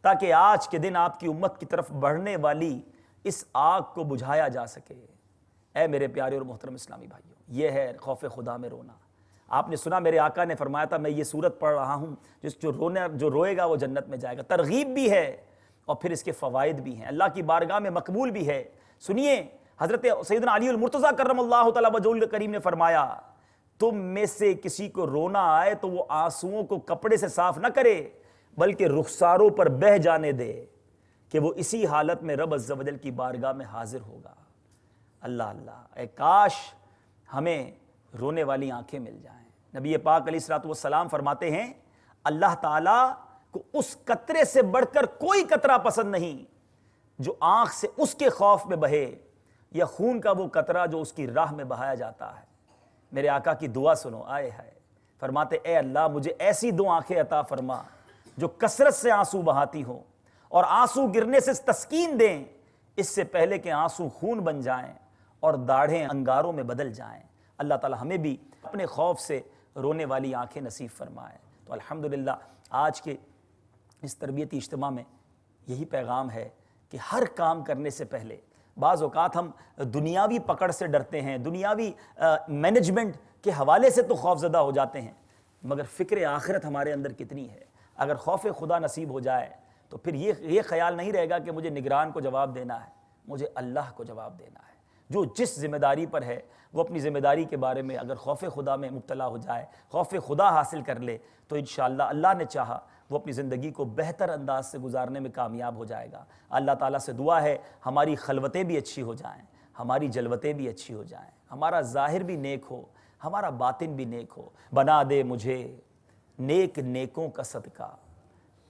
تاکہ آج کے دن آپ کی امت کی طرف بڑھنے والی اس آگ کو بجھایا جا سکے. اے میرے پیارے اور محترم اسلامی بھائیوں, یہ ہے خوف خدا میں رونا. آپ نے سنا میرے آقا نے فرمایا تھا میں یہ سورت پڑھ رہا ہوں جو روئے گا وہ جنت میں جائے گا. ترغیب بھی ہے اور پھر اس کے فوائد بھی ہیں, اللہ کی بارگاہ میں مقبول بھی ہے. سنیے حضرت سیدنا علی المرتضیٰ کرم اللہ تعالیٰ وجہہ الکریم نے فرمایا تم میں سے کسی کو رونا آئے تو وہ آنسوؤں کو کپڑے سے صاف نہ کرے بلکہ رخساروں پر بہہ جانے دے کہ وہ اسی حالت میں رب عز و جل کی بارگاہ میں حاضر ہوگا. اللہ اللہ, اے کاش ہمیں رونے والی آنکھیں مل جائیں. نبی پاک علیہ الصلوۃ والسلام فرماتے ہیں اللہ تعالیٰ کو اس قطرے سے بڑھ کر کوئی قطرہ پسند نہیں جو آنکھ سے اس کے خوف میں بہے، یا خون کا وہ قطرہ جو اس کی راہ میں بہایا جاتا ہے۔ میرے آقا کی دعا سنو، آئے ہائے، فرماتے اے اللہ مجھے ایسی دو آنکھیں عطا فرما جو کثرت سے آنسو بہاتی ہوں اور آنسو گرنے سے تسکین دیں اس سے پہلے کہ آنسو خون بن جائیں اور داڑھیں انگاروں میں بدل جائیں۔ اللہ تعالی ہمیں بھی اپنے خوف سے رونے والی آنکھیں نصیب فرمائے۔ تو الحمدللہ آج کے اس تربیتی اجتماع میں یہی پیغام ہے کہ ہر کام کرنے سے پہلے بعض اوقات ہم دنیاوی پکڑ سے ڈرتے ہیں، دنیاوی مینجمنٹ کے حوالے سے تو خوف زدہ ہو جاتے ہیں، مگر فکر آخرت ہمارے اندر کتنی ہے۔ اگر خوف خدا نصیب ہو جائے تو پھر یہ خیال نہیں رہے گا کہ مجھے نگران کو جواب دینا ہے، مجھے اللہ کو جواب دینا ہے۔ جو جس ذمہ داری پر ہے وہ اپنی ذمہ داری کے بارے میں اگر خوف خدا میں مبتلا ہو جائے، خوف خدا حاصل کر لے تو انشاءاللہ اللہ نے چاہا وہ اپنی زندگی کو بہتر انداز سے گزارنے میں کامیاب ہو جائے گا۔ اللہ تعالیٰ سے دعا ہے ہماری خلوتیں بھی اچھی ہو جائیں، ہماری جلوتیں بھی اچھی ہو جائیں، ہمارا ظاہر بھی نیک ہو، ہمارا باطن بھی نیک ہو۔ بنا دے مجھے نیک نیکوں کا صدقہ،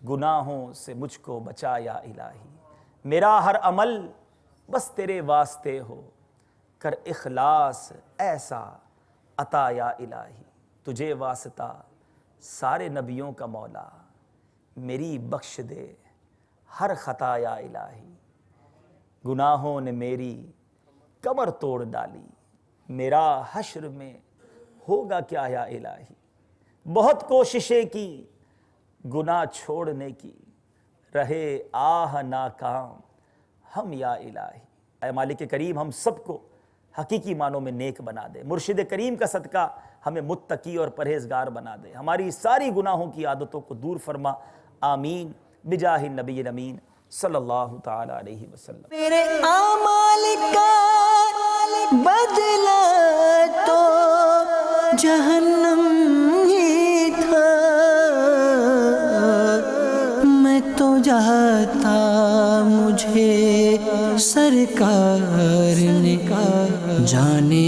گناہوں سے مجھ کو بچا یا الہی، میرا ہر عمل بس تیرے واسطے ہو، کر اخلاص ایسا عطا یا الہی، تجھے واسطہ سارے نبیوں کا مولا، میری بخش دے ہر خطا یا الہی، گناہوں نے میری کمر توڑ ڈالی، میرا حشر میں ہوگا کیا یا الہی، بہت کوششیں کی گناہ چھوڑنے کی، رہے آہ ناکام ہم یا الہی۔ اے مالک کریم ہم سب کو حقیقی معنوں میں نیک بنا دے، مرشد کریم کا صدقہ ہمیں متقی اور پرہیزگار بنا دے، ہماری ساری گناہوں کی عادتوں کو دور فرما، آمین بجاہ النبی الامین صلی اللہ تعالی علیہ وسلم۔ میرے اعمال کا بدلہ تو جہنم ہی تھا، میں تو جاتا مجھے سرکار نے کہا جانے